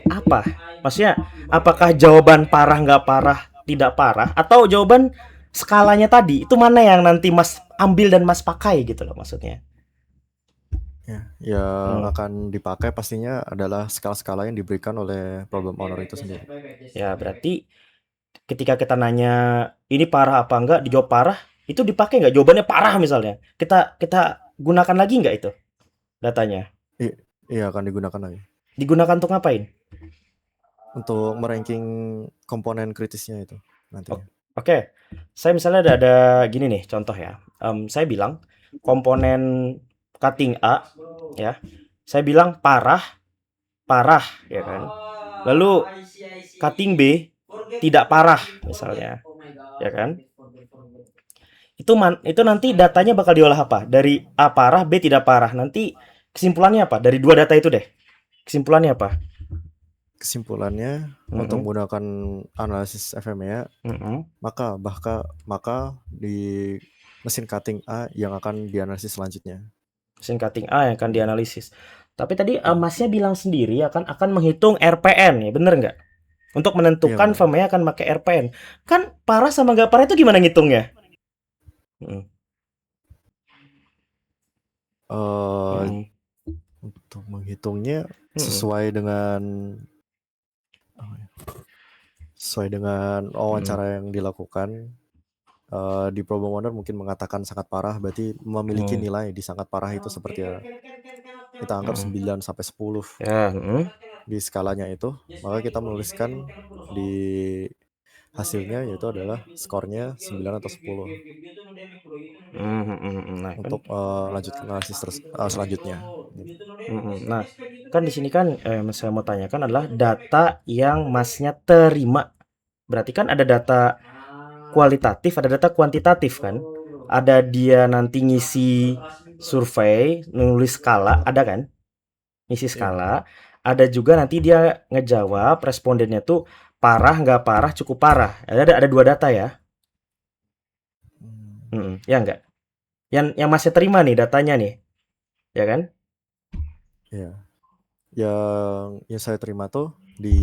apa? Maksudnya apakah jawaban parah nggak parah tidak parah atau jawaban skalanya tadi itu mana yang nanti Mas ambil dan Mas pakai gitu loh maksudnya. Ya, yang Hmm. akan dipakai pastinya adalah skala-skala yang diberikan oleh problem owner itu sendiri. Ya berarti ketika kita nanya ini parah apa enggak dijawab parah itu dipakai nggak jawabannya parah misalnya kita kita gunakan lagi nggak itu datanya I- iya, akan digunakan lagi digunakan untuk ngapain? untuk meranking komponen kritisnya itu Oh, nantinya. Oke, saya misalnya ada gini nih contoh ya. Saya bilang komponen cutting A ya. Saya bilang parah, parah ya kan. Lalu cutting B tidak parah misalnya, ya kan? Itu nanti datanya bakal diolah apa? Dari A parah, B tidak parah. Nanti kesimpulannya apa? Dari dua data itu deh. Kesimpulannya apa? Kesimpulannya untuk Mm-mm, menggunakan analisis FMEA, mm-mm. maka di mesin cutting A yang akan dianalisis selanjutnya. Mesin cutting A yang akan dianalisis. Tapi tadi Ya, Masnya bilang sendiri akan menghitung RPN ya, bener nggak? Untuk iya menentukan benar. firmnya akan pakai RPN. Kan parah sama nggak parah itu gimana ngitungnya? Mm, Eh, mm, untuk menghitungnya mm, sesuai dengan apa ya, sesuai dengan mm, wawancara yang dilakukan. Di problem owner mungkin mengatakan sangat parah, berarti memiliki mm, nilai di sangat parah itu seperti ya, kita anggap mm. 9 sampai 10 Ya, di skalanya itu, maka kita menuliskan di hasilnya yaitu adalah skornya 9 atau 10 Nah kan. untuk lanjut analisis selanjutnya. Gitu. Nah, kan di sini kan saya mau tanyakan adalah data yang Masnya terima. Berarti kan ada data kualitatif, ada data kuantitatif kan? Ada dia nanti ngisi survei, nulis skala, ada kan? Ngisi Ya. skala. Ada juga nanti dia ngejawab respondennya tuh parah, nggak parah, cukup parah. Ada dua data ya. Hmm, Ya nggak? Yang Masnya terima nih datanya nih, ya kan? ya. Yang saya terima tuh di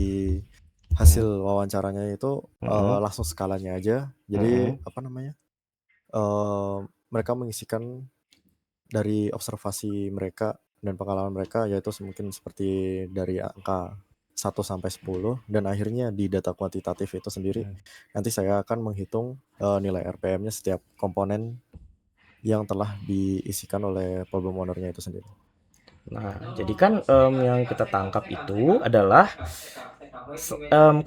hasil Mm, wawancaranya itu mm, langsung skalanya aja. Jadi mm, apa namanya? eh, Mereka mengisikan dari observasi mereka dan pengalaman mereka, yaitu mungkin seperti dari angka 1 sampai 10, dan akhirnya di data kuantitatif itu sendiri mm. nanti saya akan menghitung nilai RPM-nya setiap komponen yang telah diisikan oleh problem owner-nya itu sendiri. Nah, jadi kan yang kita tangkap itu adalah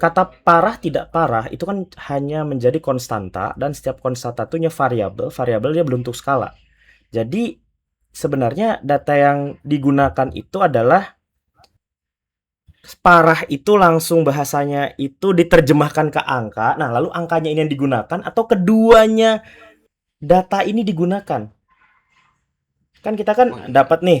kata parah tidak parah itu kan hanya menjadi konstanta dan setiap konstanta itu variabel, variabel dia berbentuk skala. Jadi sebenarnya data yang digunakan itu adalah parah itu langsung bahasanya itu diterjemahkan ke angka. Nah, lalu angkanya ini yang digunakan atau keduanya data ini digunakan. Kan kita kan Oh iya. dapat nih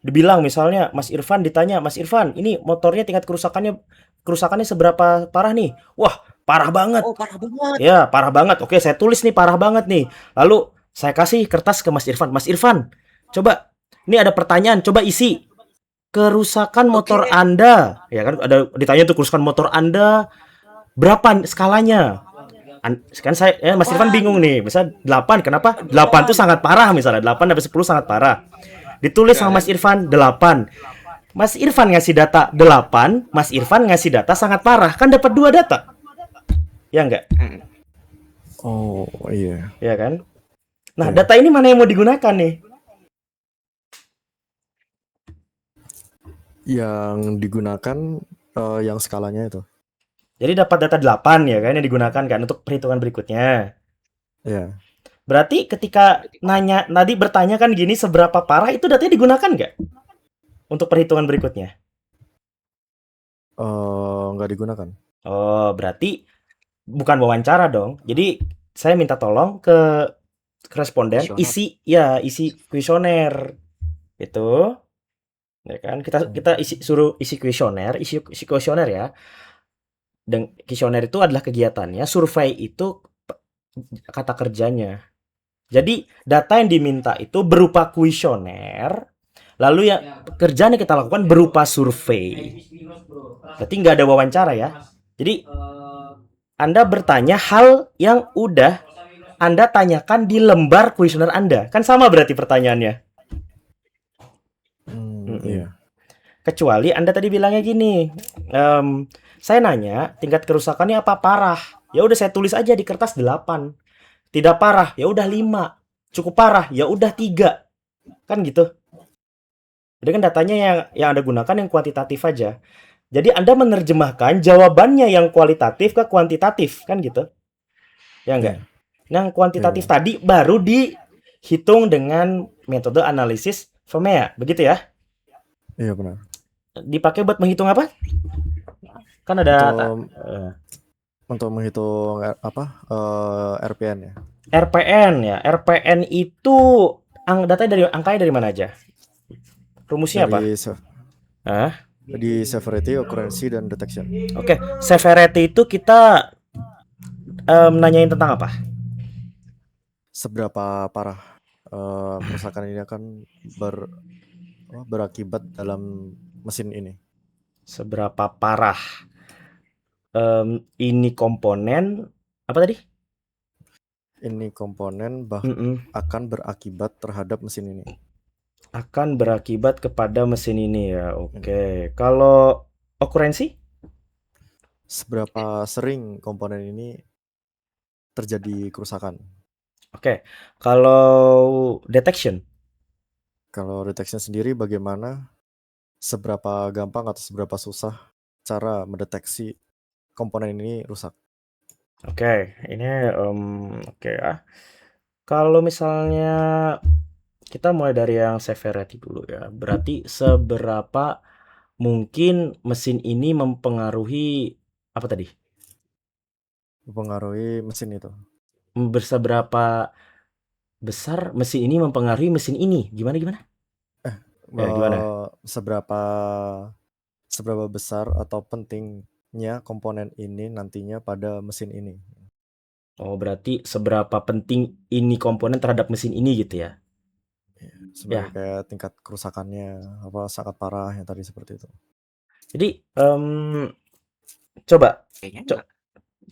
dibilang misalnya Mas Irfan ditanya, "Mas Irfan, ini motornya tingkat kerusakannya seberapa parah nih?" Wah, parah banget. Oh parah banget. Ya, parah banget. Oke, saya tulis nih parah banget nih. Lalu saya kasih kertas ke Mas Irfan. Mas Irfan, coba ini ada pertanyaan, coba isi. Kerusakan Oke. motor Anda. Ya kan ada ditanya tuh kerusakan motor Anda berapa skalanya? Kan saya Mas Irfan 8. bingung nih. Misal 8, kenapa? 8 itu sangat parah misalnya. 8 sampai 10 sangat parah. Ditulis Ya sama kan? Mas Irfan 8. Mas Irfan ngasih data 8, Mas Irfan ngasih data sangat parah. Kan dapat dua data. Ya enggak? Mm. Oh iya, Ya kan? Nah, iya. data ini mana yang mau digunakan nih? Yang digunakan yang skalanya itu. Jadi dapat data 8 ya kan yang digunakan kan untuk perhitungan berikutnya. Ya, Berarti ketika nanya tadi bertanya kan gini seberapa parah itu datanya digunakan nggak untuk perhitungan berikutnya? nggak digunakan. Oh, berarti bukan wawancara dong. Jadi saya minta tolong ke responden Visioner. isi kuesioner itu ya kan kita Hmm. kita suruh isi kuesioner ya. Dan kuesioner itu adalah kegiatannya, survei itu kata kerjanya. Jadi data yang diminta itu berupa kuesioner, lalu yang pekerjaan yang kita lakukan berupa survei. Berarti nggak ada wawancara ya. Jadi Anda bertanya hal yang udah Anda tanyakan di lembar kuesioner Anda. Kan sama berarti pertanyaannya. Mm-mm. Iya. Kecuali Anda tadi bilangnya gini, saya nanya tingkat kerusakannya apa parah. Ya udah saya tulis aja di kertas 8. Tidak parah, ya udah 5. Cukup parah, ya udah 3. Kan gitu. Jadi kan datanya yang Anda gunakan yang kuantitatif aja. Jadi Anda menerjemahkan jawabannya yang kualitatif ke kuantitatif, kan gitu. Ya enggak? Iya, Yang iya kuantitatif benar. tadi baru dihitung dengan metode analisis FMEA, begitu ya? Iya benar. Dipakai buat menghitung apa? Kan ada Untuk untuk menghitung RPN ya. RPN ya. RPN itu datanya dari angkanya dari mana aja? Rumusnya apa? Dari Hah? di severity, occurrence dan detection. Oke, severity itu kita nanyain tentang apa? Seberapa parah kerusakan ini akan berakibat dalam mesin ini. Seberapa parah ini komponen apa tadi? Ini komponen Mm-mm. akan berakibat terhadap mesin ini. Akan berakibat kepada mesin ini ya. Oke. Kalau okurensi? Seberapa sering komponen ini terjadi kerusakan. Oke. Kalau detection? Kalau detection sendiri bagaimana seberapa gampang atau seberapa susah cara mendeteksi komponen ini rusak. Oke, ini oke ya. Kalau misalnya kita mulai dari yang severity dulu ya. Berarti seberapa mungkin mesin ini mempengaruhi apa tadi? Mempengaruhi mesin itu. Seberapa besar mesin ini mempengaruhi mesin ini? Gimana gimana? Ya, gimana? Seberapa besar atau pentingnya komponen ini nantinya pada mesin ini. Oh, berarti seberapa penting ini komponen terhadap mesin ini gitu ya? Sebagai Ya. kayak tingkat kerusakannya sangat parah yang tadi seperti itu. Jadi coba Kayaknya co- enggak.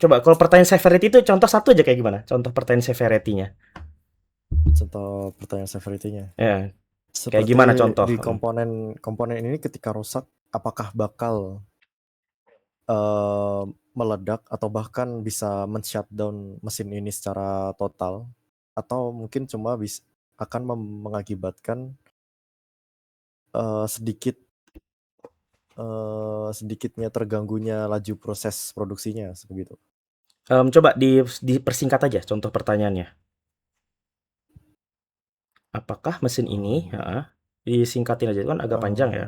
coba kalau pertanyaan severity itu contoh satu aja kayak gimana? Contoh pertanyaan severity-nya. Contoh pertanyaan severity-nya. Ya, kayak Seperti gimana contoh? di komponen ini ketika rusak, apakah bakal meledak atau bahkan bisa men-shutdown mesin ini secara total, atau mungkin cuma akan mengakibatkan sedikitnya terganggunya laju proses produksinya begitu. Coba dipersingkat aja contoh pertanyaannya. Apakah mesin ini, disingkatin aja kan agak panjang ya.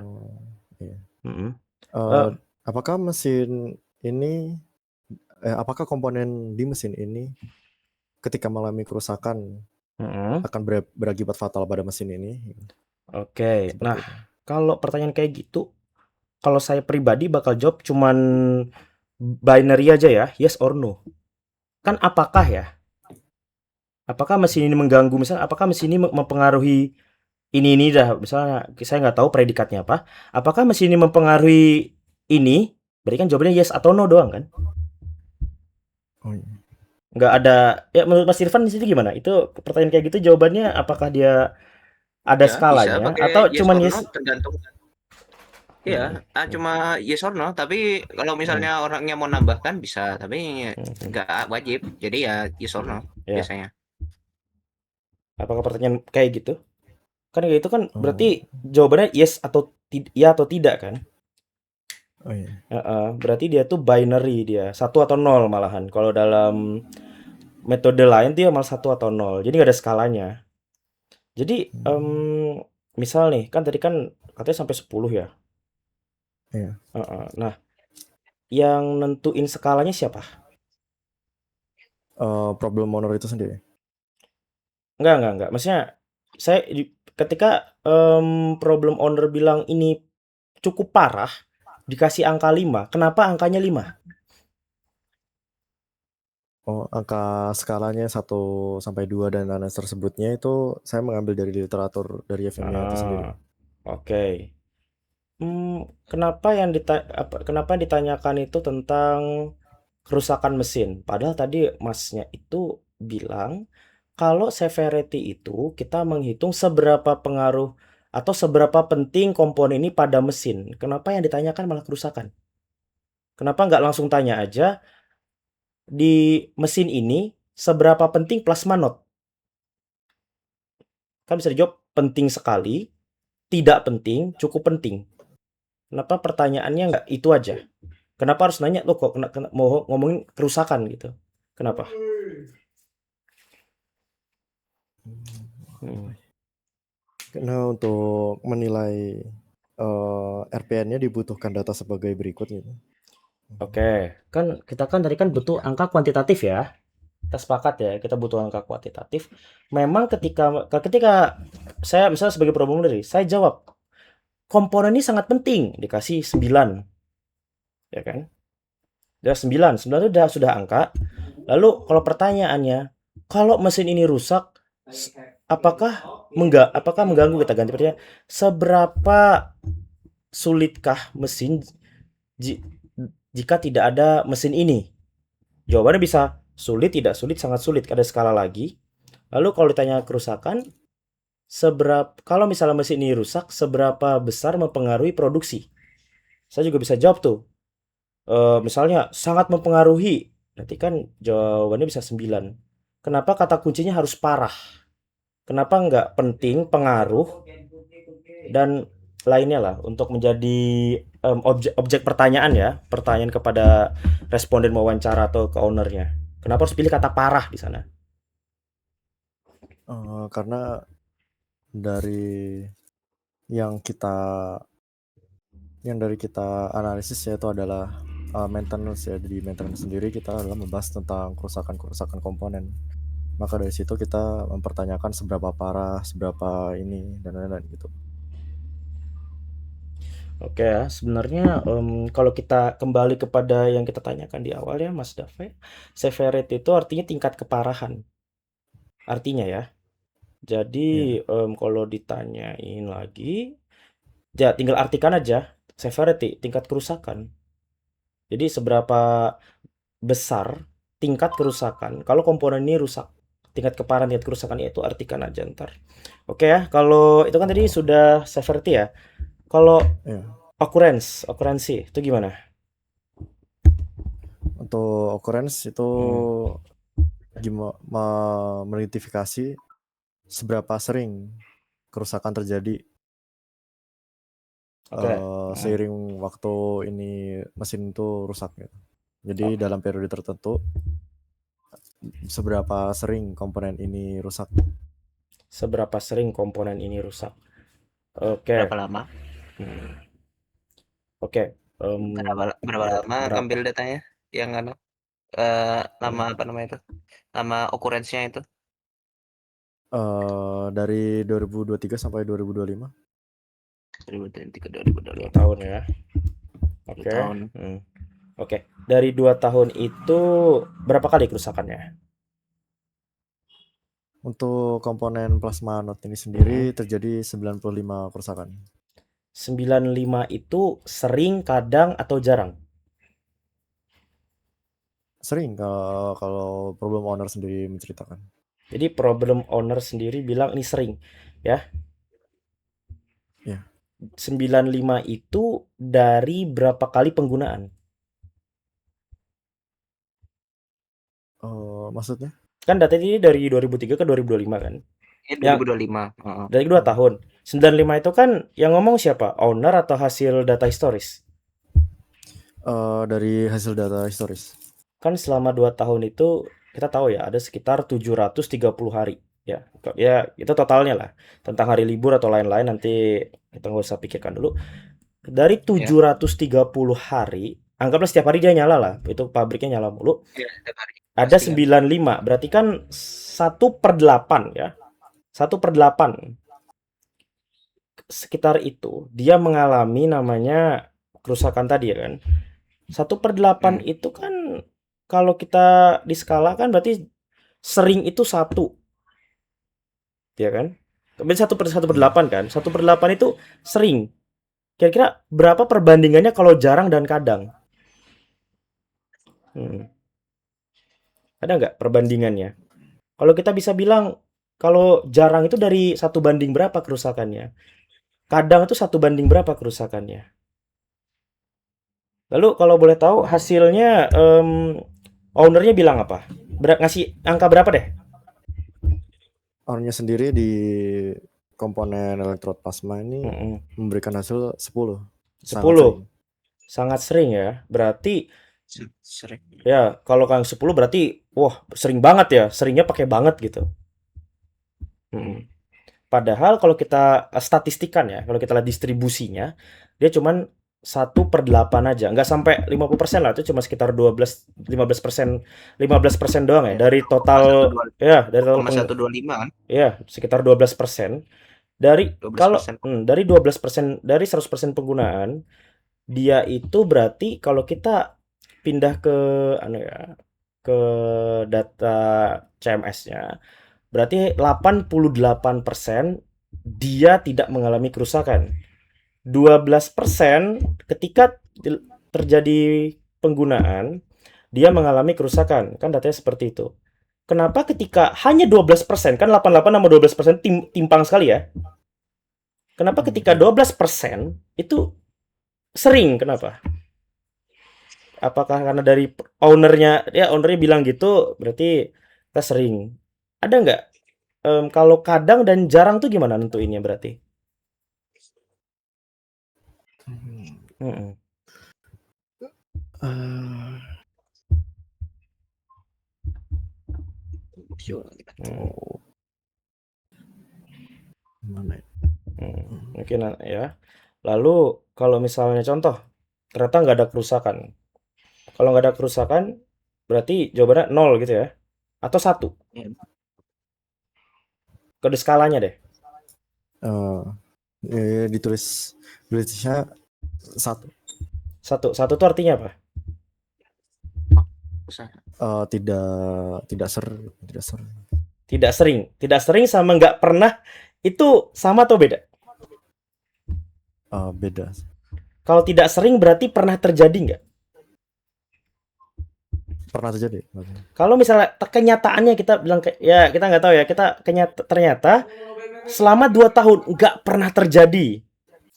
Iya. Mm-mm. Eh, Apakah mesin ini, apakah komponen di mesin ini ketika mengalami kerusakan mm-mm. akan berakibat fatal pada mesin ini? Oke, Seperti nah itu. kalau pertanyaan kayak gitu, kalau saya pribadi bakal jawab cuman binary aja ya, yes or no. Kan apakah ya? Apakah mesin ini mengganggu, misalnya apakah mesin ini mempengaruhi ini dah, misalnya saya nggak tahu predikatnya apa. Apakah mesin ini mempengaruhi ini? Berarti kan jawabannya yes atau no doang kan? Oh iya. Nggak ada, ya menurut Mas Irfan di situ gimana? Itu pertanyaan kayak gitu jawabannya apakah dia ada Ya, bisa skalanya pakai atau yes cuman or no yes? tergantung. Iya, cuma yes or no, tapi kalau Hmm. misalnya orangnya mau nambahkan bisa, tapi Hmm. nggak wajib. Jadi ya yes or no Ya, biasanya. apakah pertanyaan kayak gitu? Kan kayak gitu kan Oh, berarti jawabannya yes atau ya atau tidak kan? oh iya. Berarti dia tuh binary dia, 1 atau 0 malahan. Kalau dalam metode lain dia malah 1 atau 0. Jadi nggak ada skalanya. Jadi misal nih, kan tadi kan katanya sampai 10 ya. Iya. Nah, yang nentuin skalanya siapa? Problem owner itu sendiri. Enggak. Maksudnya saya ketika problem owner bilang ini cukup parah, dikasih angka 5, kenapa angkanya 5? Oh, angka skalanya 1 sampai 2 dan lain-lain tersebutnya itu saya mengambil dari literatur dari FMEA itu sendiri. Oke. Kenapa yang ditanyakan itu tentang kerusakan mesin? Padahal tadi Masnya itu bilang kalau severity itu kita menghitung seberapa pengaruh atau seberapa penting komponen ini pada mesin. Kenapa yang ditanyakan malah kerusakan? Kenapa nggak langsung tanya aja di mesin ini seberapa penting plasma not? Kan bisa dijawab penting sekali, tidak penting, cukup penting. Kenapa pertanyaannya nggak itu aja? Kenapa harus nanya lo kok mau ngomongin kerusakan gitu? Kenapa? Hmm. Karena untuk menilai RPN-nya dibutuhkan data sebagai berikut gitu. Oke, kan kita kan tadi kan butuh angka kuantitatif ya. Kita sepakat ya, kita butuh angka kuantitatif. Memang ketika saya misalnya sebagai problem dari, saya jawab komponen ini sangat penting, dikasih 9, ya kan? Udah 9, 9 itu sudah angka. Lalu kalau pertanyaannya, kalau mesin ini rusak, apakah mengganggu, kita ganti pertanyaan, seberapa sulitkah mesin jika tidak ada mesin ini? Jawabannya bisa sulit, tidak sulit, sangat sulit. Ada skala lagi. Lalu kalau ditanya kerusakan, kalau misalnya mesin ini rusak, seberapa besar mempengaruhi produksi? Saya juga bisa jawab tuh. Misalnya sangat mempengaruhi. Berarti kan jawabannya bisa 9. Kenapa kata kuncinya harus parah? Kenapa nggak penting, pengaruh, dan lainnya lah untuk menjadi objek pertanyaan ya, pertanyaan kepada responden wawancara atau ke ownernya. Kenapa harus pilih kata parah di sana? Karena dari yang kita analisis yaitu adalah maintenance ya. Di maintenance sendiri kita adalah membahas tentang kerusakan komponen. Maka dari situ kita mempertanyakan seberapa parah, seberapa ini dan lain-lain gitu. Oke ya, sebenarnya kalau kita kembali kepada yang kita tanyakan di awal ya, Mas Dave, severity itu artinya tingkat keparahan. Artinya ya. Jadi kalau ditanyain lagi, ya tinggal artikan aja severity, tingkat kerusakan. Jadi seberapa besar tingkat kerusakan kalau komponen ini rusak. Tingkat keparahan, tingkat kerusakan itu artikan aja ntar. Oke ya, kalau itu kan tadi sudah severity ya. Kalau Ya. occurrence itu gimana? Untuk occurrence itu mengidentifikasi seberapa sering kerusakan terjadi Oke. seiring waktu ini mesin itu rusak gitu. Jadi dalam periode tertentu seberapa sering komponen ini rusak. Seberapa sering komponen ini rusak? Oke. Berapa lama? Oke. Berapa lama ngambil datanya? Yang lama apa namanya itu? Lama occurrence-nya itu? Dari 2023 sampai 2025. 2023 2 2025. tahun ya. Oke. 2 tahun. Oke. Dari 2 tahun itu berapa kali kerusakannya? Untuk komponen plasma anode ini sendiri terjadi 95 kerusakan. 95 itu sering, kadang, atau jarang? Sering kalau problem owner sendiri menceritakan. Jadi problem owner sendiri bilang ini sering, ya? Ya. 95 itu dari berapa kali penggunaan? Maksudnya? Kan data ini dari 2003 ke 2025 kan? 2025. Dari 2 tahun. 95 itu kan yang ngomong siapa? Owner atau hasil data historis? Dari hasil data historis. Kan selama 2 tahun itu kita tahu ya ada sekitar 730 hari. Ya, itu totalnya lah. Tentang hari libur atau lain-lain nanti kita nggak usah pikirkan dulu. Dari 730 hari, anggaplah setiap hari dia nyala lah. Itu pabriknya nyala mulu. Iya, setiap hari. Ada 95, berarti kan 1/8 ya. 1/8. Sekitar itu dia mengalami namanya kerusakan tadi ya kan. 1/8 itu kan kalau kita di skala kan berarti sering itu 1. Ya kan? Berarti 1/8 kan? 1/8 itu sering. Kira-kira berapa perbandingannya kalau jarang dan kadang? Ada nggak perbandingannya? Kalau kita bisa bilang kalau jarang itu dari 1 banding berapa kerusakannya? Kadang itu 1 banding berapa kerusakannya? Lalu kalau boleh tahu hasilnya ownernya bilang apa? Ngasih angka berapa deh? Ownernya sendiri di komponen elektrod plasma ini memberikan hasil 10. 10. Sangat sering ya. Berarti Sering. Ya, kalau yang 10 berarti wah, sering banget ya, seringnya pakai banget gitu. Mm. Padahal kalau kita statistikan ya, kalau kita lihat distribusinya, dia cuman 1/8 aja, nggak sampai 50% lah, itu cuma sekitar 15% doang ya Ya, dari total, ya dari total 0,125 kan? ya sekitar 12%. Dari kalau 12%. dari 12% dari 100% penggunaan, dia itu berarti kalau kita pindah ke anu ya, ke data CMS-nya, berarti 88% dia tidak mengalami kerusakan. 12% ketika terjadi penggunaan, dia mengalami kerusakan. Kan datanya seperti itu. Kenapa ketika hanya 12%, kan 88 sama 12% timpang sekali ya. Kenapa ketika 12% itu sering? Kenapa? Apakah karena dari ownernya, ya ownernya bilang gitu, berarti kita sering. Ada nggak? Kalau kadang dan jarang tuh gimana nentuinnya berarti? Mm-mm. Eh, Hmm, oh, mana ya? mungkin ya. Lalu kalau misalnya contoh, ternyata nggak ada kerusakan. Kalau nggak ada kerusakan, berarti jawabannya 0 gitu ya? Atau 1? Ya, Kode skalanya deh. Eh, tulisnya 1. 1 tuh artinya apa? usah. Tidak tidak sering. Tidak sering. Tidak sering sama nggak pernah itu sama atau beda? Beda. Kalau tidak sering berarti pernah terjadi nggak? Pernah terjadi. Kalau misalnya kenyataannya kita bilang ya kita nggak tahu ya, kita ternyata selama 2 tahun nggak pernah terjadi,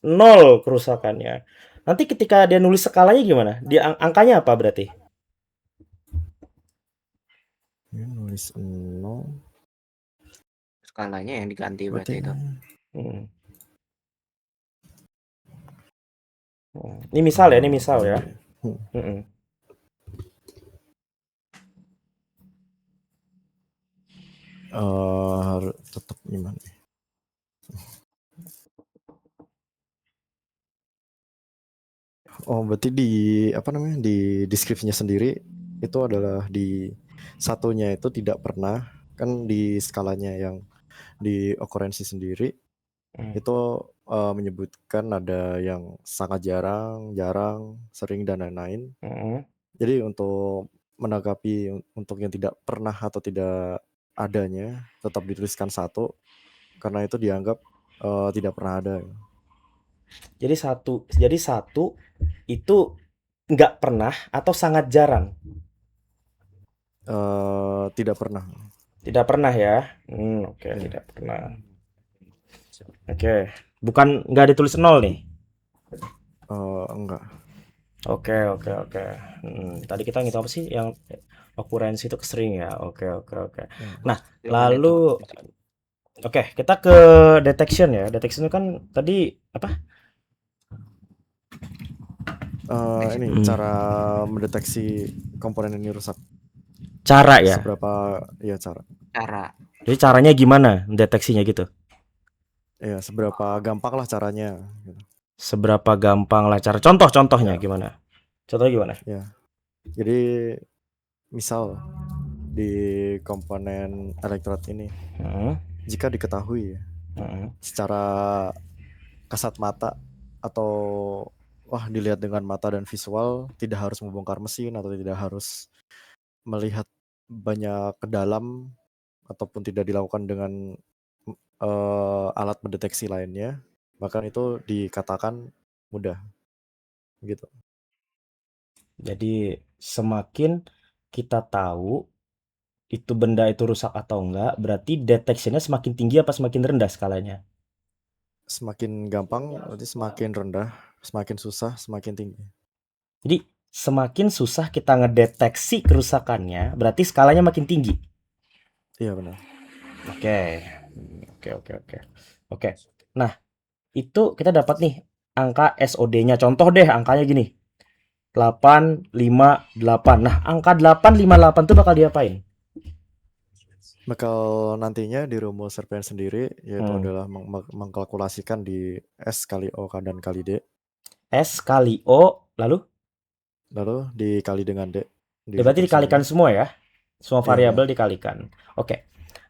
0 kerusakannya. Nanti ketika dia nulis skalanya gimana? Dia angkanya apa berarti? Ya, nulis 0 Skalanya yang diganti berarti berarti itu. Hmm. Ini misal ya, ini misal ya. Mm-mm. Harus tetap gimana? Oh, berarti di apa namanya, di deskripsinya sendiri itu adalah di satunya itu tidak pernah, kan di skalanya yang di occurrence sendiri itu menyebutkan ada yang sangat jarang, jarang, sering dan lain-lain. Mm-mm. Jadi untuk menanggapi untuk yang tidak pernah atau tidak adanya tetap dituliskan 1 karena itu dianggap tidak pernah ada. Jadi satu itu nggak pernah atau sangat jarang. Tidak pernah. Tidak pernah ya. Oke, Ya. tidak pernah. Oke, bukan nggak ditulis 0 nih. Enggak. Oke. Tadi kita ngitung apa sih yang okurensi itu kesering ya. Oke. Nah, lalu oke, kita ke detection ya. Detection itu kan tadi apa? Ini cara mendeteksi komponen ini rusak. Cara ya. Seberapa ya cara. Jadi caranya gimana deteksinya gitu? Ya, seberapa gampang lah caranya. Seberapa gampang lah cara. Contohnya Ya. gimana? Contohnya gimana? Ya. Jadi misal di komponen elektrod ini jika diketahui secara kasat mata atau dilihat dengan mata dan visual, tidak harus membongkar mesin atau tidak harus melihat banyak ke dalam ataupun tidak dilakukan dengan alat mendeteksi lainnya, bahkan itu dikatakan mudah gitu. Jadi semakin kita tahu itu benda itu rusak atau enggak, berarti deteksinya semakin tinggi apa semakin rendah skalanya? Semakin gampang berarti semakin rendah, semakin susah semakin tinggi. Jadi semakin susah kita ngedeteksi kerusakannya, berarti skalanya makin tinggi. Iya benar. Oke. Nah, itu kita dapat nih angka SOD-nya. Contoh deh angkanya gini. 858. Nah, angka 858 tuh bakal diapain? Bakal nantinya di rumus RPN sendiri yaitu Hmm. adalah mengkalkulasikan di S kali O dan kali D, S kali O, lalu lalu dikali dengan D di berarti dikalikan rekursinya. semua ya. Semua Iya, variabel benar. dikalikan. Oke.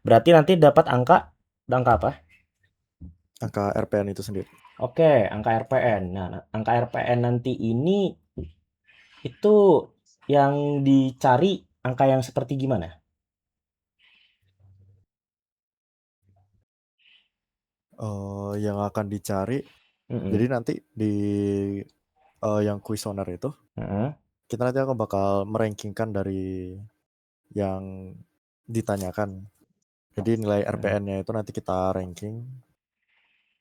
Berarti nanti dapat angka apa? Angka RPN itu sendiri. Oke, angka RPN. Nah, angka RPN nanti ini itu yang dicari angka yang seperti gimana? Yang akan dicari, jadi Mm-mm. nanti di yang kuesioner itu Mm-mm. kita nanti akan bakal merankingkan dari yang ditanyakan. Jadi nilai RPN-nya itu nanti kita ranking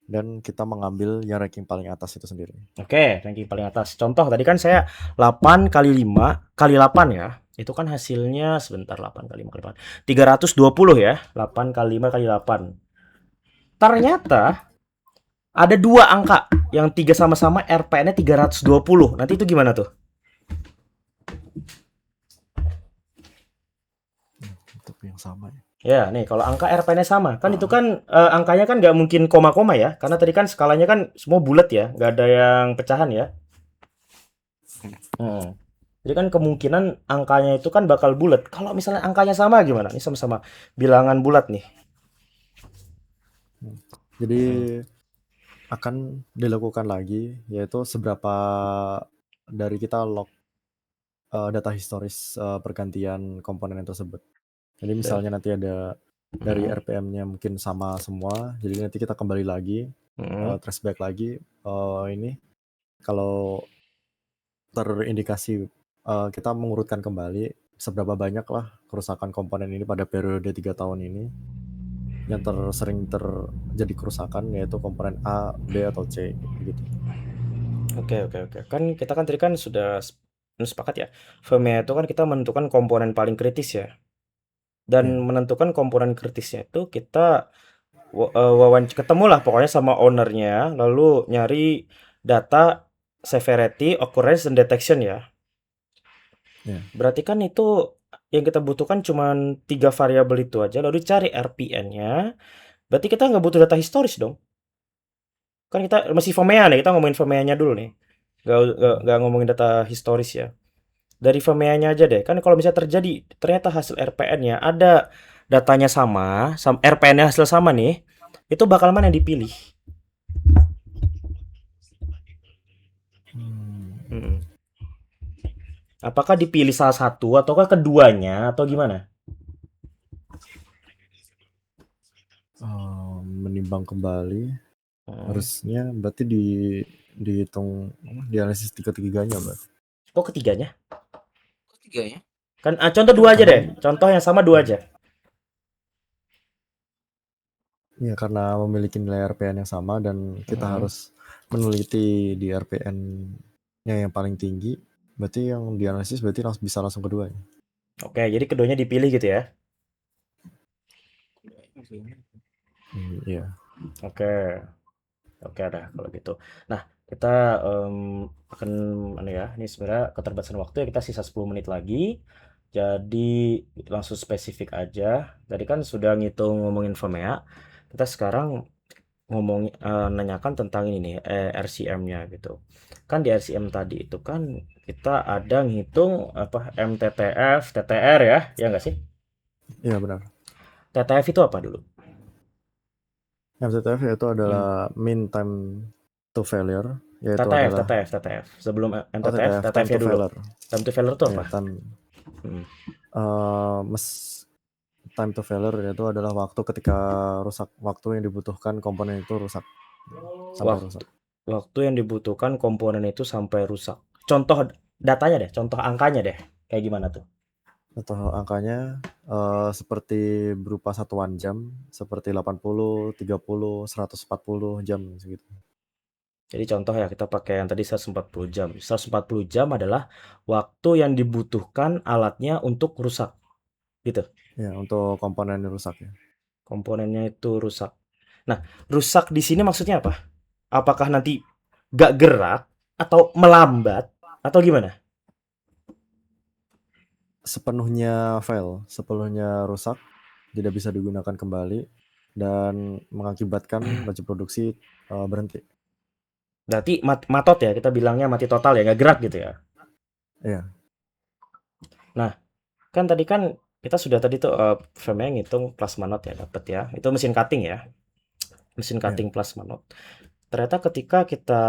dan kita mengambil yang ranking paling atas itu sendiri. Oke, ranking paling atas. Contoh tadi kan saya 8 kali 5 kali 8 ya. Itu kan hasilnya sebentar 8 kali 5 kali 8. 320 ya. 8 kali 5 kali 8. Ternyata ada dua angka yang tiga sama-sama RPN-nya 320. Nanti itu gimana tuh? Untuk yang sama ya. Ya, nih kalau angka RPN-nya sama, kan itu kan angkanya kan nggak mungkin koma-koma ya, karena tadi kan skalanya kan semua bulat ya, nggak ada yang pecahan ya. Hmm. Jadi kan kemungkinan angkanya itu kan bakal bulat. Kalau misalnya angkanya sama gimana? Ini sama-sama bilangan bulat nih. Jadi Hmm. akan dilakukan lagi yaitu seberapa dari kita log data historis pergantian komponen tersebut. Jadi misalnya nanti ada dari Hmm. RPM-nya mungkin sama semua, jadi nanti kita kembali lagi, Hmm. traceback lagi, ini kalau terindikasi kita mengurutkan kembali seberapa banyak lah kerusakan komponen ini pada periode 3 tahun ini yang sering terjadi kerusakan yaitu komponen A, B, atau C gitu. Oke. Kan kita kan tadi kan sudah sepakat ya. Firmware itu kan kita menentukan komponen paling kritis ya. Dan Ya. menentukan komponen kritisnya itu kita ketemulah pokoknya sama ownernya, lalu nyari data severity, occurrence, dan detection ya. Ya. Berarti kan itu yang kita butuhkan cuma 3 variabel itu aja, lalu cari RPN-nya. Berarti kita nggak butuh data historis dong. Kan kita masih FOMEA nih, kita ngomongin FOMEA-nya dulu nih. Nggak ngomongin data historis ya. Dari FOMEA-nya aja deh. Kan kalau misalnya terjadi, ternyata hasil RPN-nya ada datanya sama RPN-nya hasil sama nih, itu bakal mana yang dipilih? Mm-mm. Apakah dipilih salah satu ataukah keduanya atau gimana? Menimbang kembali Hmm. harusnya berarti dihitung dianalisis tiga-tiganya Mbak. Kok ketiganya? Ketiganya. Kan contoh dua aja deh. Karena Contoh yang sama dua aja. ya karena memiliki nilai RPN yang sama dan kita Hmm. harus meneliti di RPN-nya yang paling tinggi, berarti yang dianalisis berarti bisa langsung keduanya. Oke, jadi keduanya dipilih gitu ya. Iya. Oke. Oke dah kalau gitu. Nah, kita akan ya, ini sebenarnya keterbatasan waktu ya, kita sisa 10 menit lagi. Jadi langsung spesifik aja. Tadi kan sudah ngitung ngomongin FOMEA. Kita sekarang nanyakan tentang ini nih, RCM-nya gitu. Kan di RCM tadi itu kan kita ada ngitung apa MTTF, TTR ya, ya nggak sih? Iya benar. TTF itu apa dulu? MTTF itu Hmm. adalah mean time to failure, yaitu TTF, adalah TTF. Sebelum MTTF, TTF time TTF-nya to dulu. failure. Time to failure itu Ya, apa? Hmm. time to failure itu adalah waktu ketika rusak, waktu yang dibutuhkan komponen itu rusak sampai Waktu rusak. waktu yang dibutuhkan komponen itu sampai rusak. Contoh datanya deh, contoh angkanya deh. Kayak gimana tuh? Atau angkanya seperti berupa satuan jam, seperti 80, 30, 140 jam segitu. Jadi contoh ya, kita pakai yang tadi 140 jam. 140 jam adalah waktu yang dibutuhkan alatnya untuk rusak. Gitu. Ya, untuk komponen yang rusak ya. Komponennya itu rusak. Nah, rusak di sini maksudnya apa? Apakah nanti gak gerak atau melambat atau gimana? sepenuhnya fail, sepenuhnya rusak, tidak bisa digunakan kembali, dan mengakibatkan laju produksi berhenti. Berarti matot ya, kita bilangnya mati total ya, nggak gerak gitu ya. Iya. Nah, kan tadi kan kita sudah tadi tuh frame-nya ngitung plasma not ya, dapat ya. Itu mesin cutting ya. Mesin Iya. cutting plasma not. Ternyata ketika kita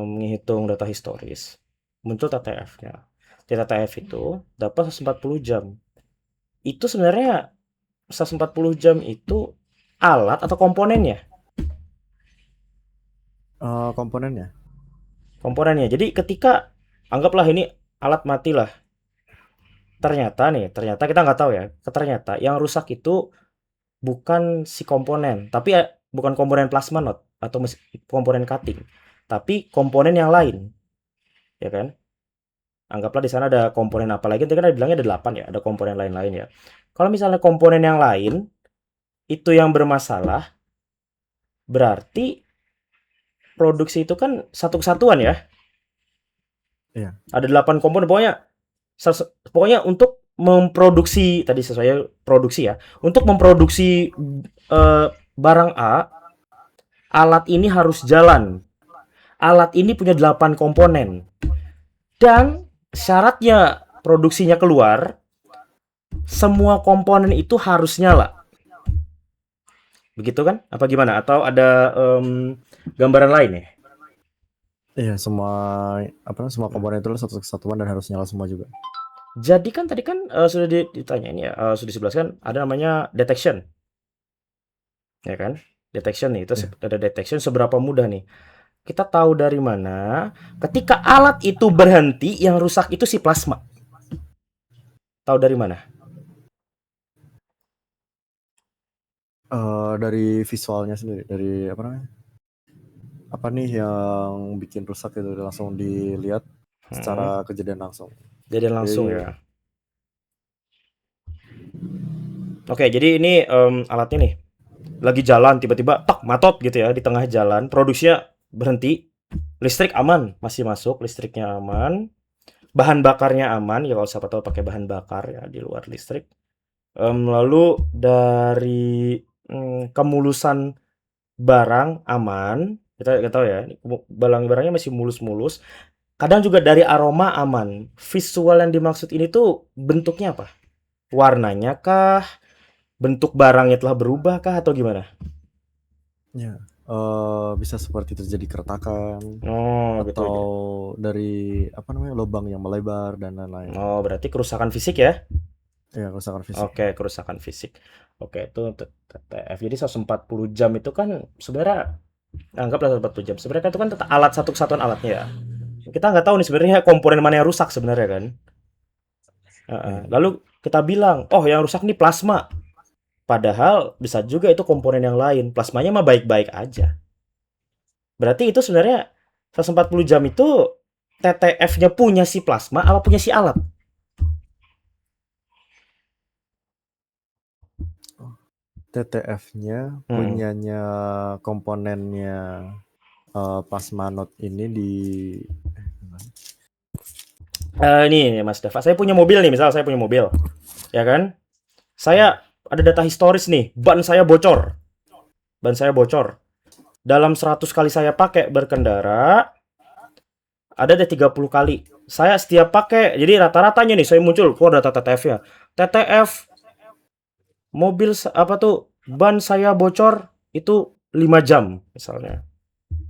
menghitung data historis, muncul TTF-nya. Di TTF itu dapat 140 jam. Itu sebenarnya 140 jam itu alat atau komponennya? Komponennya. Komponennya. Jadi ketika anggaplah ini alat mati lah. Ternyata kita nggak tahu ya. Ternyata yang rusak itu bukan si komponen, tapi bukan komponen plasma not atau komponen cutting, tapi komponen yang lain, ya kan? Anggaplah di sana ada komponen apa lagi, tadi kan bilangnya ada 8 ya, ada komponen lain-lain ya. Kalau misalnya komponen yang lain itu yang bermasalah, berarti produksi itu kan satu kesatuan ya. Iya. Ada 8 komponen, pokoknya untuk memproduksi tadi sesuai produksi ya. Untuk memproduksi barang A, alat ini harus jalan. Alat ini punya 8 komponen. Dan syaratnya produksinya keluar, semua komponen itu harus nyala. Begitu kan? Apa gimana? Atau ada gambaran lain ya? Iya, semua komponen itu satu kesatuan dan harus nyala semua juga. Jadi kan tadi kan sudah ditanyain ya, sudah dijelaskan ada namanya detection. Ya kan? Detection nih, itu ada detection seberapa mudah nih. Kita tahu dari mana ketika alat itu berhenti, yang rusak itu si plasma. Tahu dari mana? Dari visualnya sendiri, dari apa namanya? Apa nih yang bikin rusak itu langsung dilihat secara kejadian langsung. Kejadian langsung ya. Oke, jadi ini alatnya nih lagi jalan tiba-tiba tak matot gitu ya di tengah jalan, produksinya berhenti, listrik aman, masih masuk, listriknya aman, bahan bakarnya aman ya, kalau siapa tahu pakai bahan bakar ya di luar listrik. Lalu dari kemulusan barang aman, kita tahu ya, barangnya masih mulus-mulus. Kadang juga dari aroma aman. Visual yang dimaksud ini tuh bentuknya apa? Warnanya kah? Bentuk barangnya telah berubah kah atau gimana? Ya, bisa seperti terjadi keretakan, Oh, gitu. atau dari lubang yang melebar dan lain-lain. Oh, berarti kerusakan fisik ya? Ya, kerusakan fisik. Oke, kerusakan fisik. Oke, itu TTF. Jadi 140 jam itu kan sebenarnya anggaplah 140 jam. Sebenarnya itu kan alat, satu kesatuan alatnya ya. Kita nggak tahu nih sebenarnya komponen mana yang rusak sebenarnya kan. Lalu kita bilang, oh yang rusak nih plasma. Padahal bisa juga itu komponen yang lain. Plasmanya mah baik-baik aja. Berarti itu sebenarnya 140 jam itu TTF-nya punya si plasma apa punya si alat? TTF-nya punyanya komponennya plasma not ini di ini Mas Dava, saya punya mobil nih, misal saya punya mobil, ya kan? Saya ada data historis nih, ban saya bocor. Dalam 100 kali saya pakai berkendara, ada 30 kali. Saya setiap pakai, jadi rata-ratanya nih, saya muncul, keluar data TTF-nya. TTF, mobil, ban saya bocor, itu 5 jam, misalnya.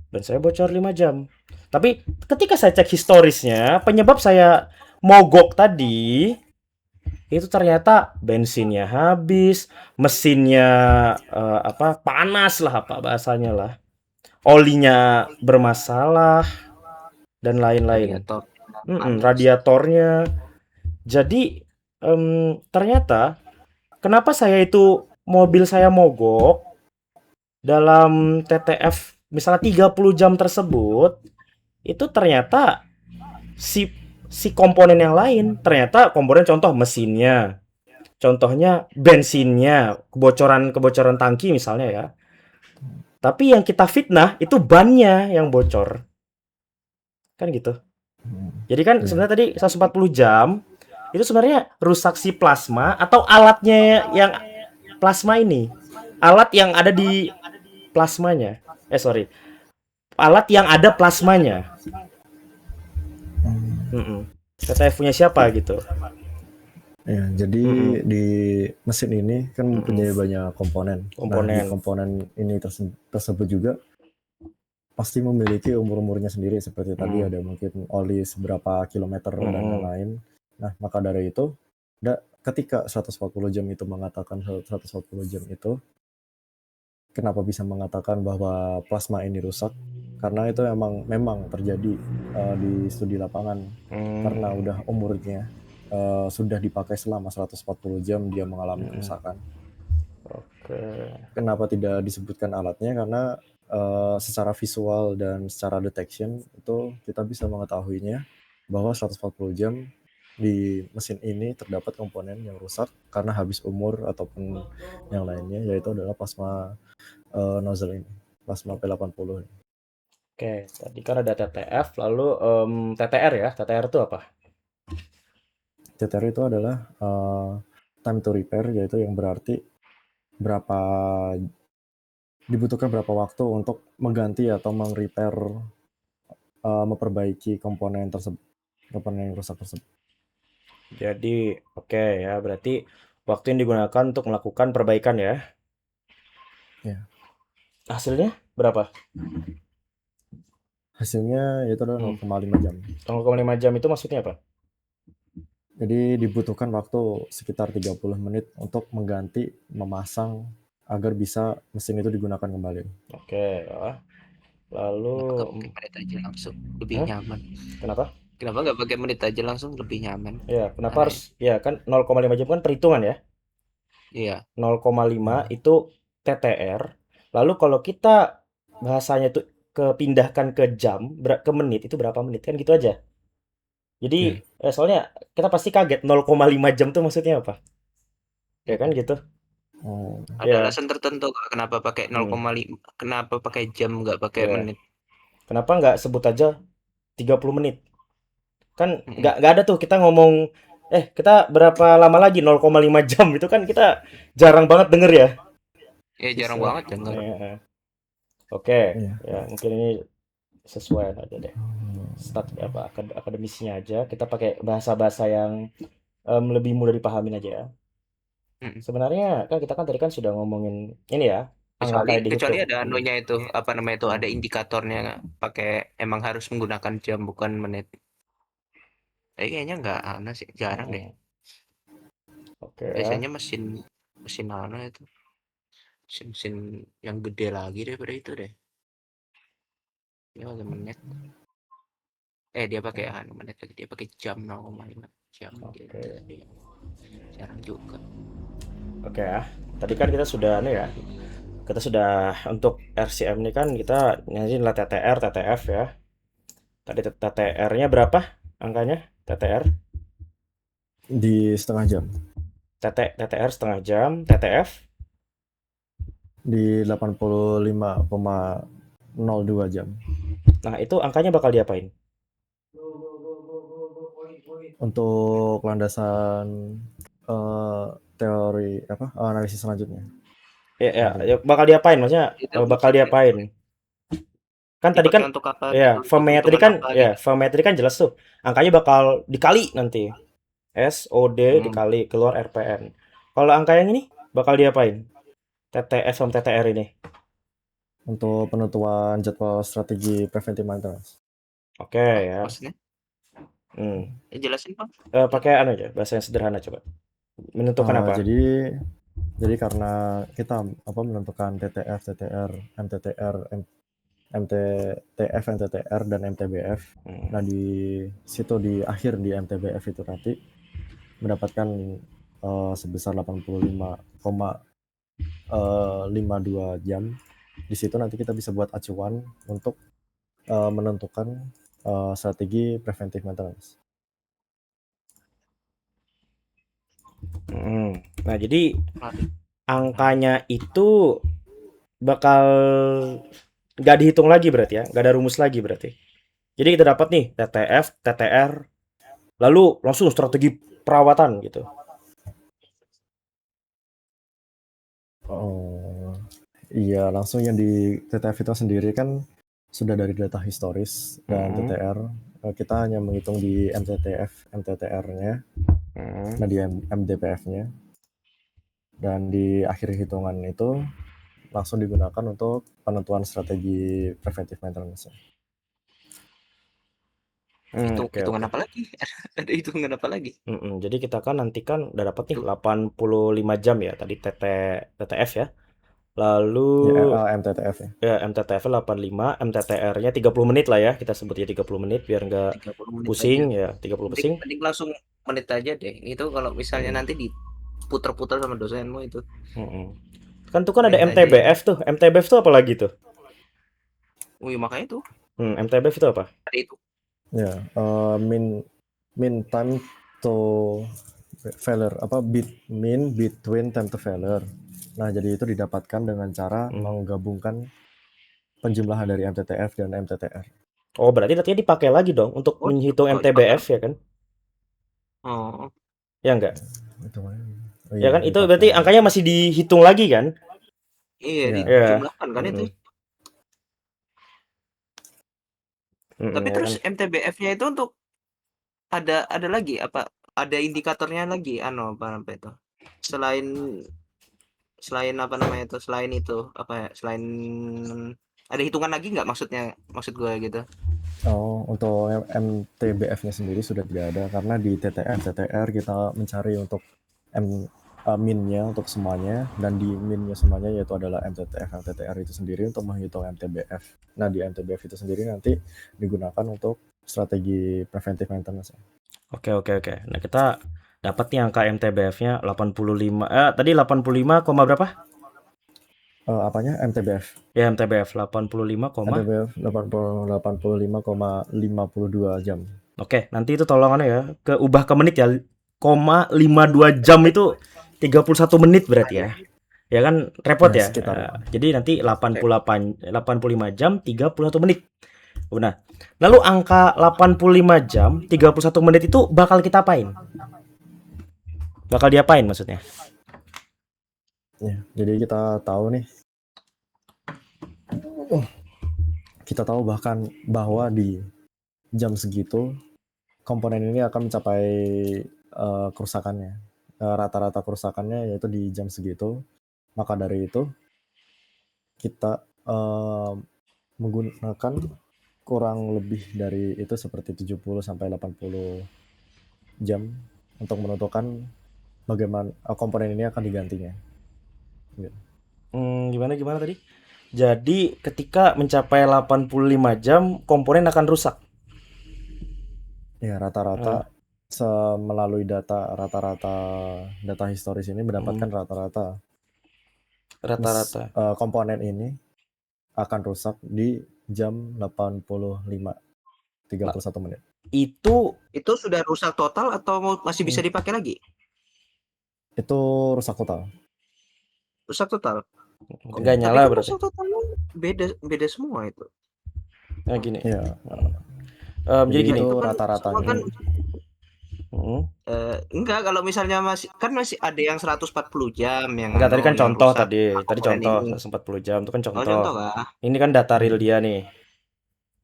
Ban saya bocor 5 jam. Tapi ketika saya cek historisnya, penyebab saya mogok tadi itu ternyata bensinnya habis, mesinnya panas lah, apa bahasanya lah, olinya bermasalah dan lain-lain, radiatornya. Jadi ternyata kenapa saya itu mobil saya mogok dalam TTF misalnya 30 jam tersebut, itu ternyata si komponen yang lain, ternyata komponen contoh mesinnya, contohnya bensinnya, kebocoran tangki misalnya ya. Tapi yang kita fitnah itu bannya yang bocor. Kan gitu. Jadi kan sebenarnya tadi 140 jam itu sebenarnya rusak si plasma atau alatnya yang plasma ini? Alat yang ada di plasmanya. Sorry. Alat yang ada plasmanya. TTF punya siapa gitu? Ya, jadi Mm-mm. di mesin ini kan mempunyai banyak komponen. Nah, di Komponen. komponen ini tersebut juga pasti memiliki umur-umurnya sendiri. Seperti tadi ada mungkin oli seberapa kilometer dan lain-lain. Nah, maka dari itu, ketika 140 jam itu mengatakan 140 jam itu, kenapa bisa mengatakan bahwa plasma ini rusak? Karena itu memang terjadi di studi lapangan. Karena udah umurnya sudah dipakai selama 140 jam dia mengalami kerusakan. Oke. Kenapa tidak disebutkan alatnya? Karena secara visual dan secara detection itu kita bisa mengetahuinya bahwa 140 jam di mesin ini terdapat komponen yang rusak karena habis umur ataupun yang lainnya, yaitu adalah plasma nozzle ini, plasma P80 ini. Oke, tadi kan ada TTF, lalu TTR ya. TTR itu apa? TTR itu adalah time to repair, yaitu yang berarti dibutuhkan berapa waktu untuk mengganti atau meng-repair, memperbaiki komponen yang rusak tersebut. Jadi, oke ya, berarti waktu yang digunakan untuk melakukan perbaikan ya. Ya. Hasilnya berapa? Hasilnya itu adalah 0,5 jam. 0,5 jam itu maksudnya apa? Jadi dibutuhkan waktu sekitar 30 menit untuk mengganti, memasang agar bisa mesin itu digunakan kembali. Oke, ya. Lalu Kenapa nggak pakai menit aja langsung lebih nyaman? kenapa? Kenapa nggak pakai menit aja langsung lebih nyaman? Ya, kenapa Aneh. harus ya kan 0,5 jam kan perhitungan ya. Iya. 0,5 itu TTR. Lalu kalau kita bahasanya itu kepindahkan ke jam, ke menit itu berapa menit kan gitu aja. Jadi soalnya kita pasti kaget 0,5 jam tuh maksudnya apa? Ya kan gitu. Ada Ya. alasan tertentu kenapa pakai 0,5? Kenapa pakai jam nggak pakai Ya. menit? Kenapa nggak sebut aja 30 menit? Kan nggak ada tuh kita ngomong kita berapa lama lagi 0,5 jam itu kan kita jarang banget denger ya. Ya jarang banget denger. Ya. Oke, ya mungkin ini sesuai aja deh. Akademisinya aja. Kita pakai bahasa-bahasa yang lebih mudah dipahamin aja ya. Sebenarnya kan kita kan tadi kan sudah ngomongin ini ya, angka-angka yang Kecuali dihitung. ada anunya itu apa namanya itu ada indikatornya pakai emang harus menggunakan jam bukan menit. Kayaknya nggak aneh sih, jarang deh. Oke. Biasanya mesin anu itu mesin yang gede lagi daripada itu deh. Dia pakai menit. Dia pakai menit lagi, dia pakai jam 0,5 jam gitu. Jarang juga. Oke ya. Tadi kan kita sudah nih ya. Kita sudah untuk RCM ini kan kita nyanyiin lah TTR, TTF ya. Tadi TTR-nya berapa angkanya? TTR? Di setengah jam. TTR setengah jam, TTF? Di 85,02 jam. Nah, itu angkanya bakal diapain? Untuk landasan teori analisis selanjutnya. Ya, bakal diapain maksudnya? Bakal diapain? Kan tadi kan untuk apa? ya, formatnya tadi kan gitu. formatnya tadi kan jelas tuh. Angkanya bakal dikali nanti. SOD dikali keluar RPN. Kalau angka yang ini bakal diapain? TTF sama TTR ini. Untuk penentuan jadwal strategi preventive maintenance. Oke ya. Maksudnya? Jelasin Bang. Pakai anu aja, bahasa yang sederhana coba. Menentukan apa? Jadi karena kita menentukan TTF, TTR, MTTR, MTTF, NTTR, dan MTBF. Nah di situ di akhir di MTBF itu nanti mendapatkan sebesar 85,52 jam. Di situ nanti kita bisa buat acuan untuk menentukan strategi preventive maintenance. Nah, jadi angkanya itu bakal nggak dihitung lagi berarti ya, nggak ada rumus lagi berarti. Jadi kita dapat nih TTF, TTR, lalu langsung strategi perawatan gitu. Oh, iya, langsung yang di TTF itu sendiri kan sudah dari data historis dan Mm-mm. TTR. Kita hanya menghitung di MTTR-nya, Mm. nah di MDPF-nya. Dan di akhir hitungan itu langsung digunakan untuk penentuan strategi preventive maintenance. Hitungan Oke. apa lagi? Ada hitungan apa lagi? Jadi kita kan nanti kan udah dapat nih Tuh. 85 jam ya tadi TTF ya. Lalu Ya, MTTF ya. ya MTTF 85, MTTR-nya 30 menit lah ya. Kita sebutnya 30 menit biar nggak 30 menit aja. pusing ya, 30 Mending, pusing. mending langsung menit aja deh. Itu kalau misalnya Mm-mm. nanti diputar-putar sama dosenmu itu Mm-mm. Kan tuh kan ada menit aja itu. MTBF tuh. MTBF tuh apa lagi tuh? Wih, makanya itu MTBF itu apa? ada itu. Ya, mean time to failure, mean between time to failure. Nah, jadi itu didapatkan dengan cara menggabungkan penjumlahan dari MTTF dan MTTR. Oh, berarti nantinya dipakai lagi dong untuk Oh, menghitung oh, MTBF ya kan? oh, Ya enggak? Hitungannya. Oh Ya iya, kan itu dipakai. berarti angkanya masih dihitung lagi kan? iya, Iya. Ya. dijumlahkan kan itu. Tapi Ya terus kan? MTBF-nya itu untuk ada lagi apa? Ada indikatornya lagi apa itu? Selain selain apa namanya itu? Selain itu apa ya? Selain ada hitungan lagi nggak maksudnya? Maksud gue gitu. Oh, untuk MTBF-nya sendiri sudah tidak ada karena di TTR kita mencari untuk min-nya untuk semuanya, dan di min-nya semuanya yaitu adalah MTTF MTTR itu sendiri untuk menghitung MTBF. Nah, di MTBF itu sendiri nanti digunakan untuk strategi preventive maintenance. Oke. Nah, kita dapat nih angka MTBF-nya 85. Tadi 85, berapa? Apanya? MTBF. Ya, MTBF 85, MTBF 85,52 jam. Oke, nanti itu tolongannya ya ubah ke menit ya. 52 jam itu 31 menit berarti ya. Ya kan repot Ya, ya. sekitar. Jadi nanti 85 jam 31 menit. Nah, lalu angka 85 jam 31 menit itu bakal kita apain? Bakal diapain maksudnya? Ya, jadi kita tahu nih. Kita tahu bahkan bahwa di jam segitu komponen ini akan mencapai kerusakannya. Rata-rata kerusakannya yaitu di jam segitu. Maka dari itu kita menggunakan kurang lebih dari itu seperti 70 sampai 80 jam untuk menentukan bagaimana komponen ini akan digantinya. Gimana tadi? Jadi ketika mencapai 85 jam komponen akan rusak. Ya, rata-rata melalui rata-rata data historis ini mendapatkan rata-rata komponen ini akan rusak di jam 85 31 menit. Itu sudah rusak total atau masih bisa dipakai lagi? Itu rusak total. Rusak total. nggak Tapi nyala kan berarti. rusak totalnya beda semua itu. Nah, gini. Ya. Jadi gini. itu kan rata-ratanya. semua kan enggak, kalau misalnya masih ada yang 140 jam yang Enggak, tadi kan yang contoh rusak tadi. Tadi komponen contoh ini. 140 jam itu kan Oh, contoh. contoh kah? Ini kan data real dia nih.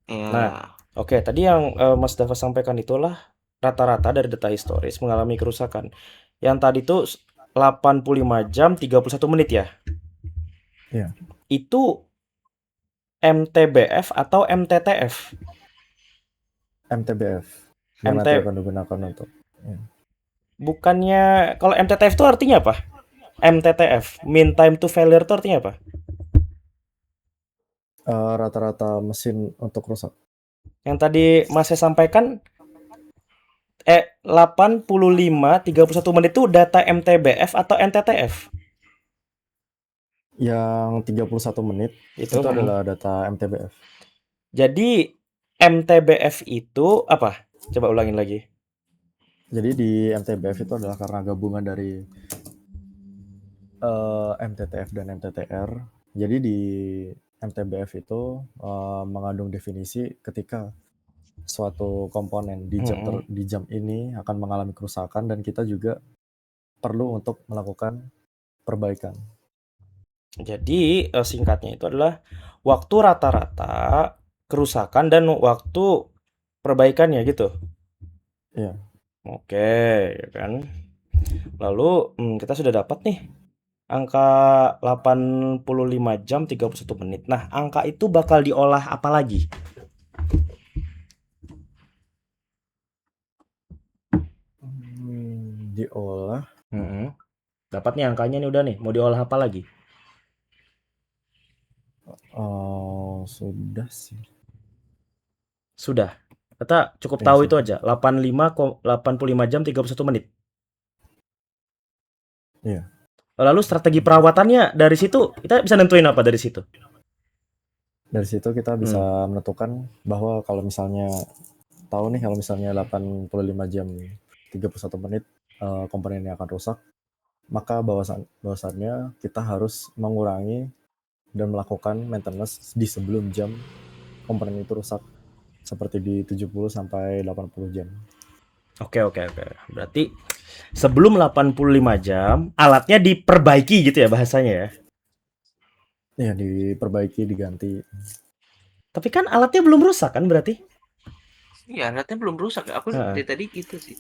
Nah, Ya. oke, tadi yang Mas Dava sampaikan itulah rata-rata dari data historis mengalami kerusakan. Yang tadi tuh 85 jam 31 menit ya. Iya. Itu MTBF atau MTTF? MTBF yang nanti akan digunakan untuk. Bukannya kalau MTTF itu artinya apa? MTTF, mean time to failure itu artinya apa? Rata-rata mesin untuk rusak. Yang tadi Mas saya sampaikan 85 31 menit itu data MTBF atau MTTF? Yang 31 menit itu adalah data MTBF. Jadi MTBF itu apa? Coba ulangin lagi. Jadi di MTBF itu adalah karena gabungan dari MTTF dan MTTR. Jadi di MTBF itu mengandung definisi ketika suatu komponen di di jam ini akan mengalami kerusakan dan kita juga perlu untuk melakukan perbaikan. Jadi singkatnya itu adalah waktu rata-rata kerusakan dan waktu perbaikannya gitu. Iya. Oke, ya kan. Lalu kita sudah dapat nih angka 85 jam 31 menit. Nah, angka itu bakal diolah apa lagi? Diolah. Dapat nih angkanya nih udah nih. Mau diolah apa lagi? Sudah sih. Sudah. Kita cukup Iya tahu sih. itu aja. 85 jam 31 menit. Iya. Lalu strategi perawatannya dari situ kita bisa nentuin apa dari situ? Dari situ kita bisa menentukan bahwa kalau misalnya tahu nih kalau misalnya 85 jam 31 menit komponennya akan rusak, maka bahwasannya kita harus mengurangi dan melakukan maintenance di sebelum jam komponen itu rusak, seperti di 70 sampai 80 jam. Oke. Berarti sebelum 85 jam alatnya diperbaiki gitu ya bahasanya ya. Ya, diperbaiki, diganti. Tapi kan alatnya belum rusak kan berarti? Iya, alatnya belum rusak. Aku dari tadi gitu sih.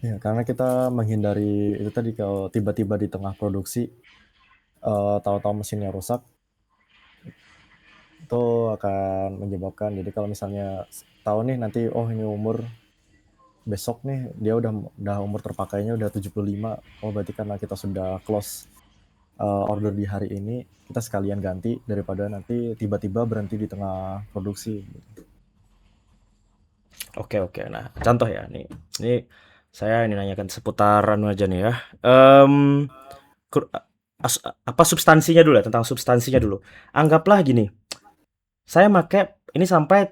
Ya, karena kita menghindari itu tadi, kalau tiba-tiba di tengah produksi tahu-tahu mesinnya rusak, itu akan menyebabkan, jadi kalau misalnya tahu nih nanti ini umur besok nih dia udah umur terpakainya udah 75, berarti karena kita sudah close order di hari ini, kita sekalian ganti daripada nanti tiba-tiba berhenti di tengah produksi. Oke. Nah, contoh ya nih. Ini saya nanyakan seputar anu aja nih ya. Apa substansinya dulu ya, tentang substansinya dulu. Anggaplah gini. Saya pakai ini sampai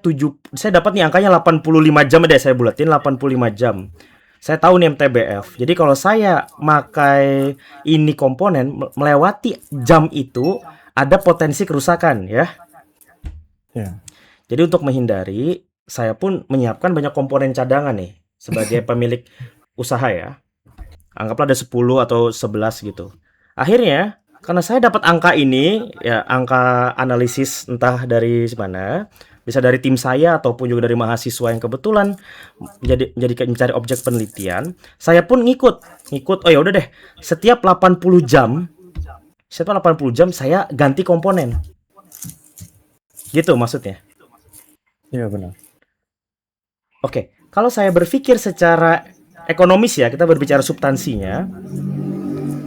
saya dapat nih angkanya 85 jam deh, saya bulatin 85 jam. Saya tahu nih MTBF. Jadi kalau saya pakai ini komponen melewati jam itu ada potensi kerusakan ya. Ya. Jadi untuk menghindari, saya pun menyiapkan banyak komponen cadangan nih sebagai pemilik usaha ya. Anggaplah ada 10 atau 11 gitu. Akhirnya karena saya dapat angka ini, ya angka analisis entah dari mana, bisa dari tim saya ataupun juga dari mahasiswa yang kebetulan jadi mencari objek penelitian, saya pun ngikut. Oh ya udah deh, setiap 80 jam saya ganti komponen. Gitu maksudnya. Iya, benar. Oke, kalau saya berpikir secara ekonomis ya, kita berbicara substansinya,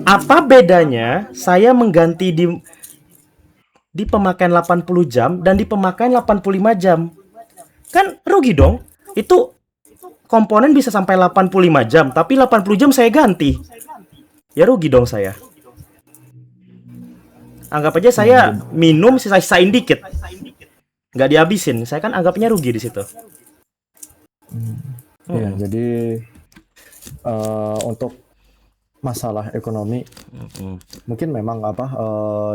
apa bedanya saya mengganti di pemakaian 80 jam dan di pemakaian 85 jam? Kan rugi dong. Itu komponen bisa sampai 85 jam, tapi 80 jam saya ganti. Ya rugi dong saya. Anggap aja saya minum sisain dikit. Nggak dihabisin. Saya kan anggapnya rugi di situ. Iya, jadi untuk masalah ekonomi mungkin memang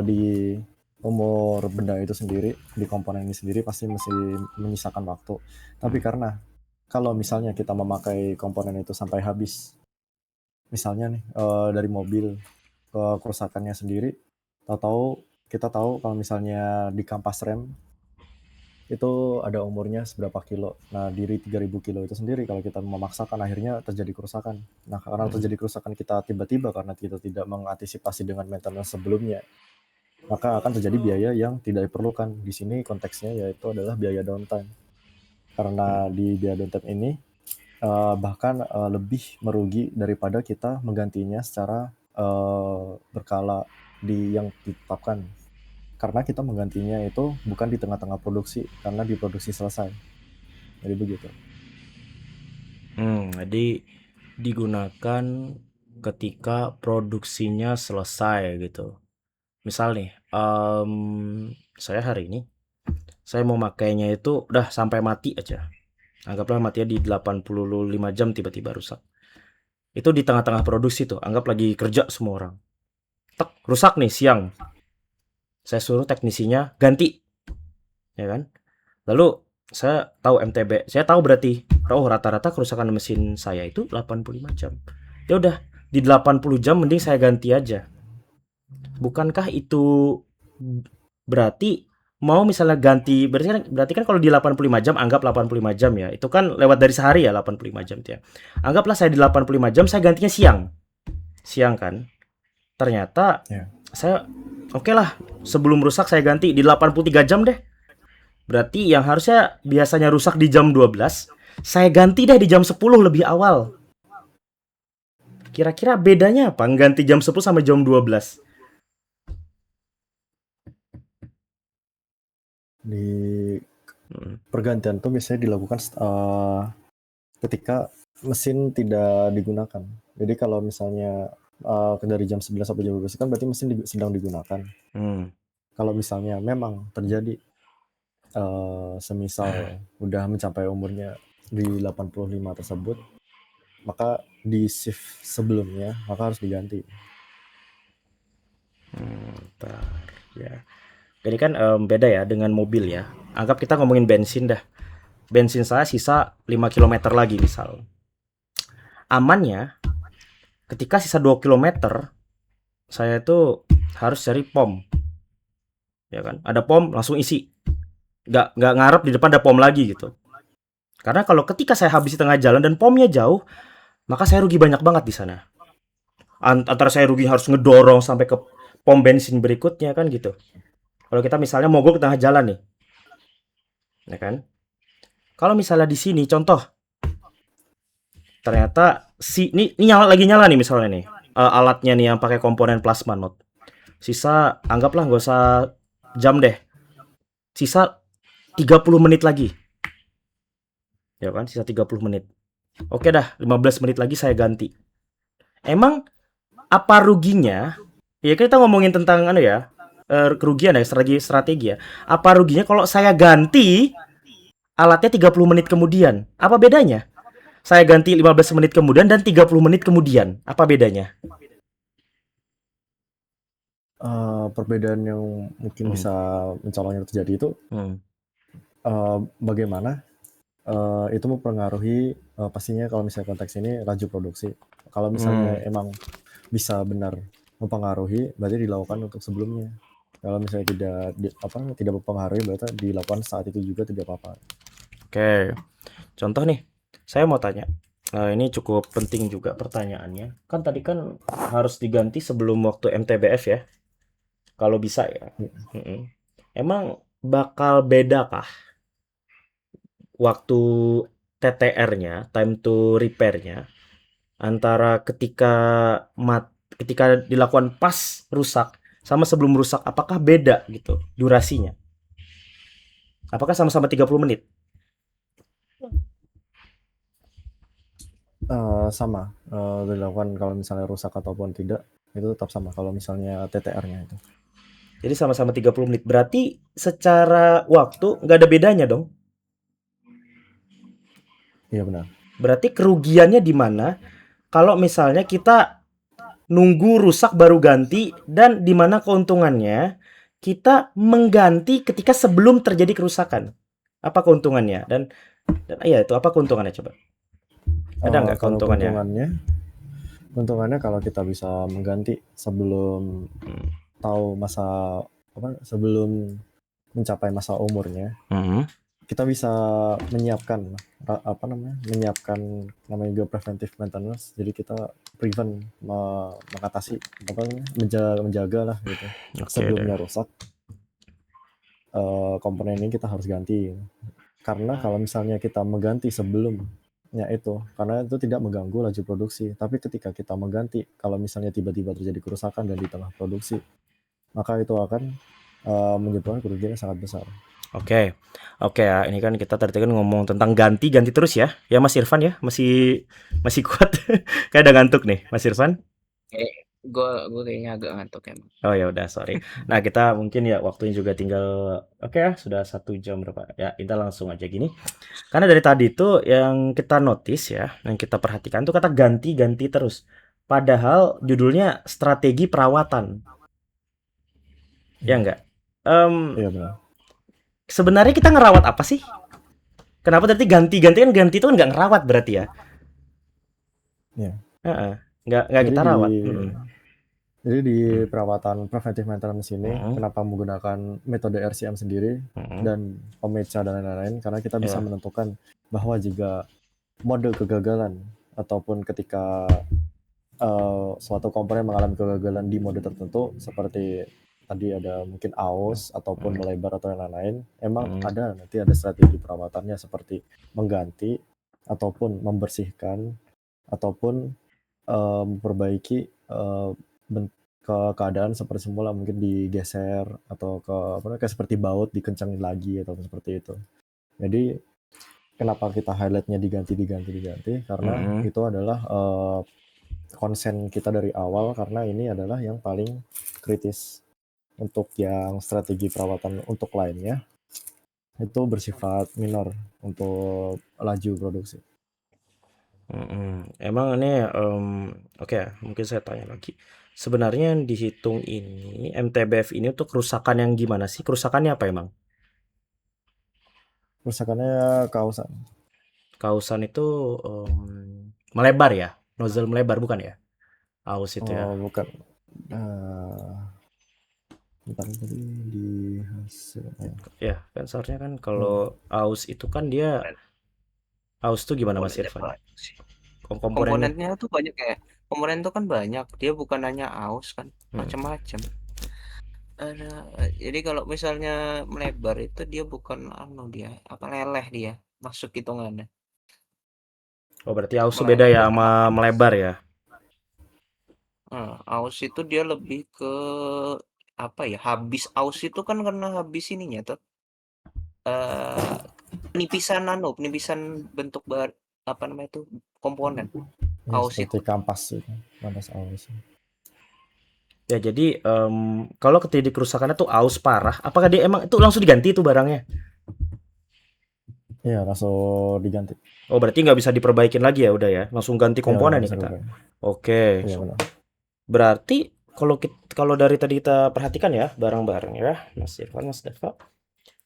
di umur benda itu sendiri, di komponen ini sendiri pasti mesti menyisakan waktu. Tapi karena kalau misalnya kita memakai komponen itu sampai habis, misalnya nih dari mobil kerusakannya sendiri, kita tahu kalau misalnya di kampas rem itu ada umurnya seberapa kilo. Nah, dari 3000 kilo itu sendiri kalau kita memaksakan akhirnya terjadi kerusakan. Nah, karena terjadi kerusakan kita tiba-tiba karena kita tidak mengantisipasi dengan maintenance sebelumnya, maka akan terjadi biaya yang tidak diperlukan. Di sini konteksnya yaitu adalah biaya downtime. Karena di biaya downtime ini bahkan lebih merugi daripada kita menggantinya secara berkala yang ditetapkan. Karena kita menggantinya itu bukan di tengah-tengah produksi, karena di produksi selesai. Jadi begitu. Jadi digunakan ketika produksinya selesai gitu. Misal nih, saya hari ini saya mau makainya itu udah sampai mati aja. Anggaplah matinya di 85 jam tiba-tiba rusak. Itu di tengah-tengah produksi tuh, anggap lagi kerja semua orang. Tek, rusak nih siang. Saya suruh teknisinya ganti. Ya kan? Lalu Saya tahu MTB, saya tahu berarti rata-rata kerusakan mesin saya itu 85 jam. Ya udah, di 80 jam mending saya ganti aja. Bukankah itu berarti mau misalnya ganti, berarti kan kalau di 85 jam, anggap 85 jam ya. Itu kan lewat dari sehari ya 85 jam itu ya. Anggaplah saya di 85 jam saya gantinya siang. Siang kan. Ternyata Ya. saya oke lah, sebelum rusak saya ganti di 83 jam deh. Berarti yang harusnya biasanya rusak di jam 12, saya ganti deh di jam 10 lebih awal. Kira-kira bedanya apa? Ganti jam 10 sama jam 12. Di Hmm. pergantian tuh biasanya dilakukan ketika mesin tidak digunakan. Jadi kalau misalnya dari jam 11 sampai jam 12 kan berarti mesin sedang digunakan. Hmm. Kalau misalnya memang terjadi semisal udah mencapai umurnya di 85 tersebut, maka di shift sebelumnya maka harus diganti. Bentar, ya. Jadi kan beda ya dengan mobil ya. Anggap kita ngomongin bensin dah. Bensin saya sisa 5 km lagi misal. Amannya ketika sisa 2 km saya itu harus cari pom. Ya kan? Ada pom langsung isi. Nggak ngarep di depan ada pom lagi gitu. Karena kalau ketika saya habis di tengah jalan dan pomnya jauh, maka saya rugi banyak banget di sana. Antara saya rugi harus ngedorong sampai ke pom bensin berikutnya kan gitu. Kalau kita misalnya mogok di tengah jalan nih, ya kan? Kalau misalnya di sini contoh, ternyata ini lagi nyala nih misalnya nih, alatnya nih yang pakai komponen plasma node. Sisa anggaplah nggak usah jam deh. Sisa 30 menit lagi. Ya kan, sisa 30 menit. Oke dah, 15 menit lagi saya ganti. Emang apa ruginya? Ya kita ngomongin tentang ya, kerugian ya, strategi ya. Apa ruginya kalau saya ganti alatnya 30 menit kemudian? Apa bedanya? Saya ganti 15 menit kemudian dan 30 menit kemudian. Apa bedanya? Perbedaan yang mungkin bisa mencoloknya terjadi itu bagaimana itu mempengaruhi pastinya kalau misalnya konteks ini laju produksi. Kalau misalnya emang bisa benar mempengaruhi, berarti dilakukan untuk sebelumnya. Kalau misalnya tidak mempengaruhi, berarti dilakukan saat itu juga tidak apa-apa. Oke, contoh nih, saya mau tanya. Ini cukup penting juga pertanyaannya. Kan tadi kan harus diganti sebelum waktu MTBF ya, kalau bisa ya. Emang bakal beda kah waktu TTR-nya, time to repair-nya, antara ketika dilakukan pas rusak sama sebelum rusak, apakah beda gitu durasinya? Apakah sama-sama 30 menit? Sama dilakukan kalau misalnya rusak ataupun tidak, itu tetap sama kalau misalnya TTR-nya itu. Jadi sama-sama 30 menit. Berarti secara waktu nggak ada bedanya dong? Iya benar. Berarti kerugiannya di mana kalau misalnya kita nunggu rusak baru ganti, dan di mana keuntungannya kita mengganti ketika sebelum terjadi kerusakan? Apa keuntungannya? Dan iya, itu apa keuntungannya coba? Ada nggak Kalau keuntungannya? keuntungannya kalau kita bisa mengganti sebelum tahu sebelum mencapai masa umurnya, kita bisa menyiapkan namanya juga preventive maintenance. Jadi kita prevent, mengatasi menjaga lah gitu. Sebelumnya rusak, komponen ini kita harus ganti. Karena kalau misalnya kita mengganti sebelumnya itu, karena itu tidak mengganggu laju produksi. Tapi ketika kita mengganti, kalau misalnya tiba-tiba terjadi kerusakan dan di tengah produksi, maka itu akan menyebabkan kerugian yang sangat besar. Oke ya. Ini kan kita tadi kan ngomong tentang ganti terus ya. Ya Mas Irfan ya, masih kuat. Kayak udah ngantuk nih, Mas Irfan. Gue kayaknya agak ngantuk emang. Oh ya udah, sorry. Nah kita mungkin ya waktunya juga tinggal, oke ya, sudah 1 jam berapa? Ya kita langsung aja gini. Karena dari tadi tuh yang kita notice ya, yang kita perhatikan tuh kata ganti terus. Padahal judulnya strategi perawatan. Ya enggak? Iya benar. Sebenarnya kita ngerawat apa sih? Kenapa tadi ganti-ganti kan ganti itu kan nggak ngerawat berarti ya? Ya. Heeh. Nggak Jadi kita di rawat. jadi di Hmm. perawatan preventive maintenance ini Mm-mm. kenapa menggunakan metode RCM sendiri Mm-mm. dan OMECA dan lain-lain, karena kita bisa Ya. menentukan bahwa jika mode kegagalan ataupun ketika suatu komponen mengalami kegagalan di mode tertentu seperti tadi ada mungkin aus ataupun Mm. melebar atau yang lain-lain, emang Mm. nanti ada strategi perawatannya seperti mengganti ataupun membersihkan ataupun memperbaiki keadaan seperti semula, mungkin digeser atau kayak seperti baut dikencangin lagi atau seperti itu. Jadi kenapa kita highlightnya diganti karena Mm-mm. itu adalah konsen kita dari awal, karena ini adalah yang paling kritis. Untuk yang strategi perawatan untuk lainnya itu bersifat minor untuk laju produksi. Emang ini oke, mungkin saya tanya lagi. Sebenarnya yang dihitung ini MTBF ini untuk kerusakan yang gimana sih? Kerusakannya apa emang? Kerusakannya kausan. Kausan itu melebar ya? Nozzle melebar bukan ya? Aus itu ya. Bukan. Bentar tadi di hasil. Ya, kan seharusnya kan kalau aus itu kan dia aus tuh gimana Mas Komponennya Irfan? banyak sih. Komponennya. Komponennya tuh banyak kayak komponen tuh kan banyak. Dia bukan hanya aus kan, Hmm. macam-macam. Jadi kalau misalnya melebar itu dia bukan dia apa leleh dia masuk hitungannya. Oh, berarti aus tuh beda Meleleh ya dia sama kena panas. melebar ya? Aus itu dia lebih ke apa ya? Habis aus itu kan karena habis ininya tuh eh penipisan bentuk apa namanya itu komponen Ya, aus seperti itu. kampas itu, kampas aus. Ya, jadi kalau terjadi kerusakannya tuh aus parah, apakah dia emang itu langsung diganti tuh barangnya? Iya, langsung diganti. Oh, berarti nggak bisa diperbaikin lagi ya, udah ya, langsung ganti Ya, udah komponen nggak nih bisa kita. diubah. Oke, Iya benar. berarti kalau dari tadi kita perhatikan ya bareng-bareng ya, Mas Irfan, Mas Deva,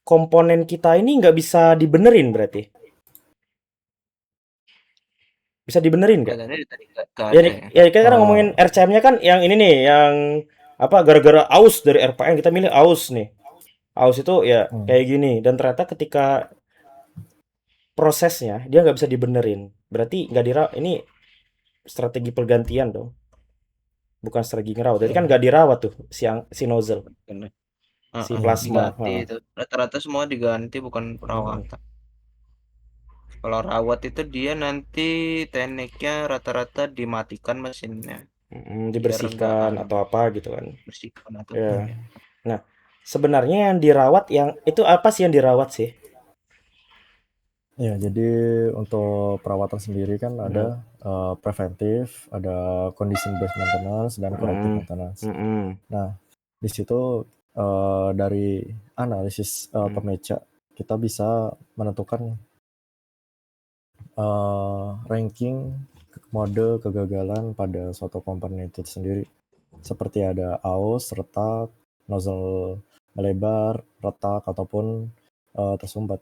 komponen kita ini nggak bisa dibenerin berarti? Bisa dibenerin nggak? Kelihatannya dari tadi nggak Ya, ada ya. ya kita kan ngomongin Eh, RCM-nya kan yang ini nih, yang apa gara-gara aus dari RPM kita milih aus nih. Aus itu ya hmm. kayak gini dan ternyata ketika prosesnya dia nggak bisa dibenerin. Berarti nggak dirawat. Ini strategi pergantian dong, bukan strategi ngerawat. Jadi kan nggak dirawat tuh si nozzle, Bener. si plasma. Diganti itu. Rata-rata semua diganti bukan perawatan. Kalau rawat itu dia nanti tekniknya rata-rata dimatikan mesinnya biar enggak Dibersihkan atau apa gitu kan. bersihkan atau Ya. ya. Nah, sebenarnya yang dirawat yang itu apa sih yang dirawat sih? Ya, jadi untuk perawatan sendiri kan ada preventif, ada condition based maintenance dan corrective Mm, maintenance. mm, Nah, di situ dari analisis pemeca kita bisa menentukan ranking mode kegagalan pada suatu komponen itu sendiri. Seperti ada aus, retak, nozzle melebar, retak ataupun tersumbat.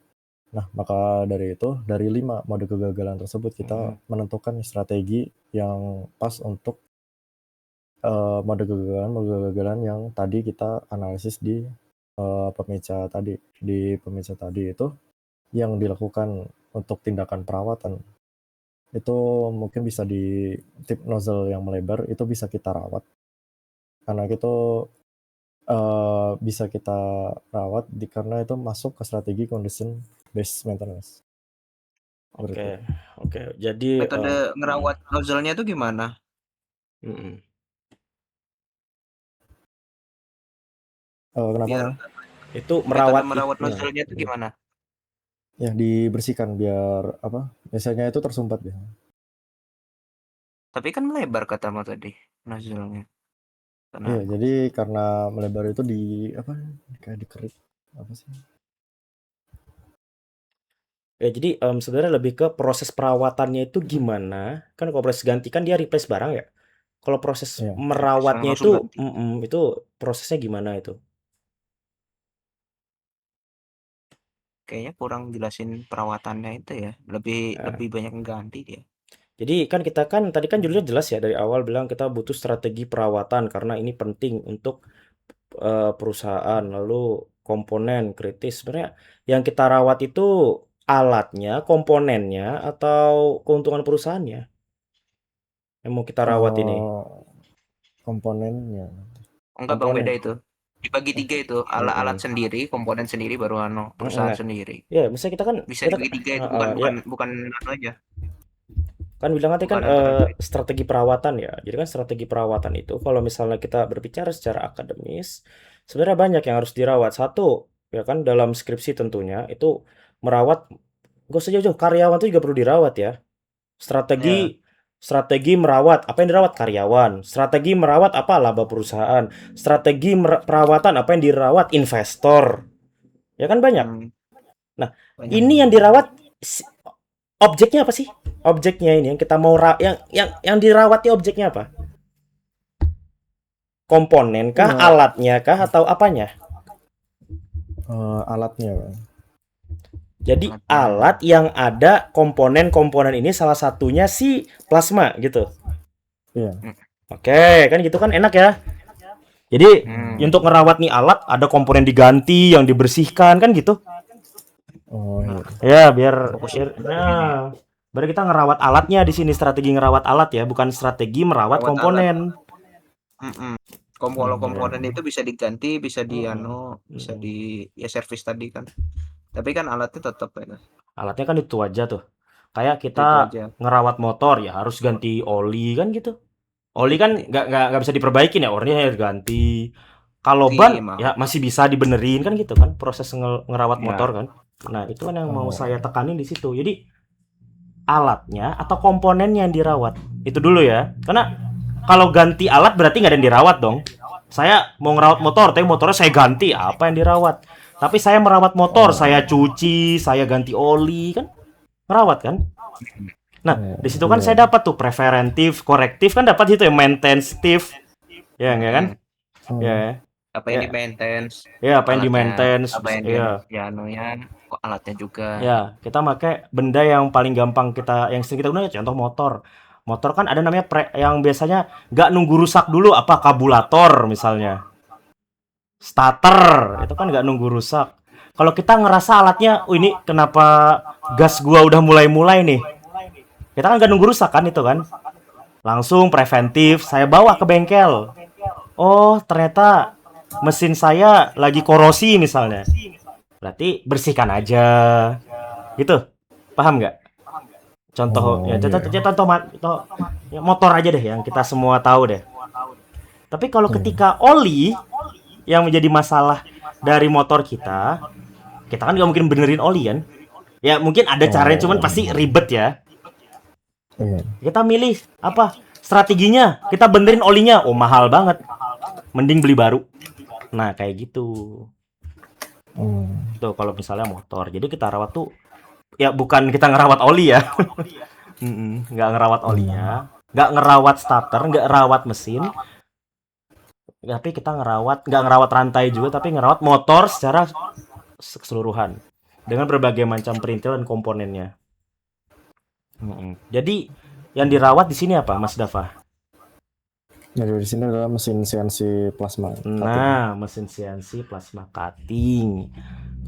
Nah, maka dari itu, dari 5 mode kegagalan tersebut kita menentukan strategi yang pas untuk mode kegagalan yang tadi kita analisis di pemeca tadi. Di pemeca tadi itu yang dilakukan untuk tindakan perawatan itu mungkin bisa di tip nozzle yang melebar itu bisa kita rawat, karena itu bisa kita rawat karena itu masuk ke strategi condition based maintenance. Oke, oke. Jadi Metode ngerawat nozzle-nya itu gimana? Kenapa? Biar itu metode merawat merawat nozzle-nya itu gimana? Ya, dibersihkan biar apa? Biasanya itu tersumbat ya. Tapi kan melebar katamu tadi nozzle-nya. Iya, Kenapa? jadi karena melebar itu di apa? Kayak dikerik apa sih? Ya, jadi sebenarnya lebih ke proses perawatannya itu gimana? Kan kalau proses ganti kan dia replace barang ya. Kalau proses Iya. merawatnya Langsung itu, ganti. itu prosesnya gimana itu? kayaknya kurang jelasin perawatannya itu ya. Lebih Nah, lebih banyak yang ganti dia. jadi kan kita kan tadi kan judulnya jelas ya dari awal bilang kita butuh strategi perawatan karena ini penting untuk perusahaan, lalu komponen kritis. Sebenarnya yang kita rawat itu alatnya, komponennya, atau keuntungan perusahaannya yang mau kita rawat ini. Komponennya. Enggak bang, beda Komponen. itu. Dibagi 3 itu. Alat-alat Mm-mm. sendiri, komponen sendiri, baru perusahaan Nah, sendiri. ya misalnya Bisa kita dibagi 3 itu, bukan ya bukan bukan aja. kan bilang tadi kan Bukan antara dua itu. strategi perawatan ya. Jadi kan strategi perawatan itu kalau misalnya kita berbicara secara akademis, sebenarnya banyak yang harus dirawat. Satu, ya kan dalam skripsi tentunya itu merawat, gak usah jauh-jauh, karyawan itu juga perlu dirawat ya. Ya. Strategi merawat, apa yang dirawat karyawan. Strategi merawat apa laba perusahaan. Strategi perawatan apa yang dirawat investor. Ya kan banyak. Hmm, Nah, banyak. ini yang dirawat objeknya apa sih? Objeknya ini yang kita mau yang dirawatnya objeknya apa? Komponen kah, Ya, alatnya kah, atau apanya? alatnya, Bang. Jadi Alatnya. alat yang ada komponen-komponen ini salah satunya si plasma gitu. Iya. Oke, kan gitu kan enak ya. Jadi untuk ngerawat nih alat ada komponen diganti, yang dibersihkan kan gitu. Oh iya. Ya, biar Fokusnya nah, biar kita ngerawat alatnya di sini, strategi ngerawat alat ya, bukan strategi merawat Rawat alat. komponen. Kalau komponen itu bisa diganti, bisa bisa Mm-mm. di ya servis tadi kan. Tapi kan alatnya tetap ya. Alatnya kan itu aja tuh. Kayak Itu kita aja. ngerawat motor ya harus ganti oli kan gitu. Oli kan Ganti. nggak bisa diperbaikin ya, orinya harus ganti. Kalau Iya, ban mahal. ya masih bisa dibenerin kan gitu kan, proses ngerawat Ya. motor kan. Nah, itu kan yang mau Oh. saya tekanin di situ. Jadi alatnya atau komponennya yang dirawat. Itu dulu ya. Karena kalau ganti alat berarti nggak ada yang dirawat dong. Saya mau ngerawat motor, tapi motornya saya ganti, apa yang dirawat? Tapi saya merawat motor, saya cuci, saya ganti oli, kan merawat kan? Nah, di situ kan Iya. saya dapat tuh preventif, korektif kan dapat itu ya, maintenance, ya enggak kan? Ya, Apa yang ya, di maintenance? ya apa yang di Alatnya, maintenance, apa yang ya, ya anunya, kok alatnya juga. ya kita pakai benda yang paling gampang yang sering kita gunakan, contoh motor. Motor kan ada namanya yang biasanya nggak nunggu rusak dulu, apa karburator misalnya, starter, itu kan nggak nunggu rusak. Kalau kita ngerasa alatnya, oh ini kenapa gas gua udah mulai-mulai nih, kita kan nggak nunggu rusak kan itu kan, langsung preventif, saya bawa ke bengkel. Oh ternyata mesin saya lagi korosi misalnya, berarti bersihkan aja, gitu, paham nggak? Contoh ya, contoh ya, motor aja deh yang kita semua tahu deh. Tapi kalau ketika oli yang menjadi masalah dari motor kita kan nggak mungkin benerin oli kan? Ya mungkin ada caranya, cuman pasti ribet ya. Iya. Kita milih apa? Strateginya kita benerin olinya, oh mahal banget, mending beli baru. Nah kayak gitu. Tuh kalau misalnya motor, jadi kita rawat tuh ya bukan kita ngerawat oli ya. Nggak ngerawat olinya, nggak ngerawat starter, nggak ngerawat mesin, tapi kita nggak ngerawat rantai juga, tapi ngerawat motor secara keseluruhan dengan berbagai macam perintil dan komponennya. Jadi yang dirawat di sini apa, Mas Dafa? Jadi di sini adalah mesin CNC plasma. Nah, mesin CNC plasma cutting.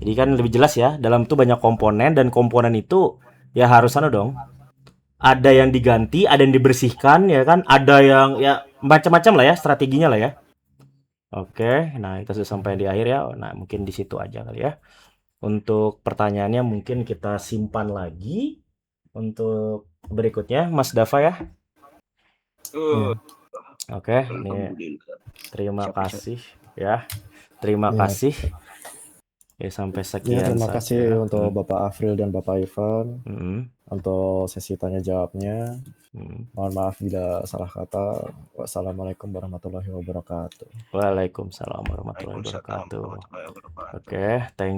Jadi kan lebih jelas ya, dalam itu banyak komponen, dan komponen itu ya harus dong. Ada yang diganti, ada yang dibersihkan ya kan, ada yang ya macam-macam lah ya strateginya lah ya. Oke, nah kita sudah sampai di akhir ya. Nah, mungkin di situ aja kali ya. Untuk pertanyaannya mungkin kita simpan lagi untuk berikutnya, Mas Dava ya. Oke, ini terima kasih ya. Terima kasih. Ya, sampai sekian terima saja. kasih untuk Bapak Afril dan Bapak Ivan untuk sesi tanya jawabnya. Mohon maaf bila salah kata. Wassalamualaikum warahmatullahi wabarakatuh. Waalaikumsalam warahmatullahi wabarakatuh. Oke, thank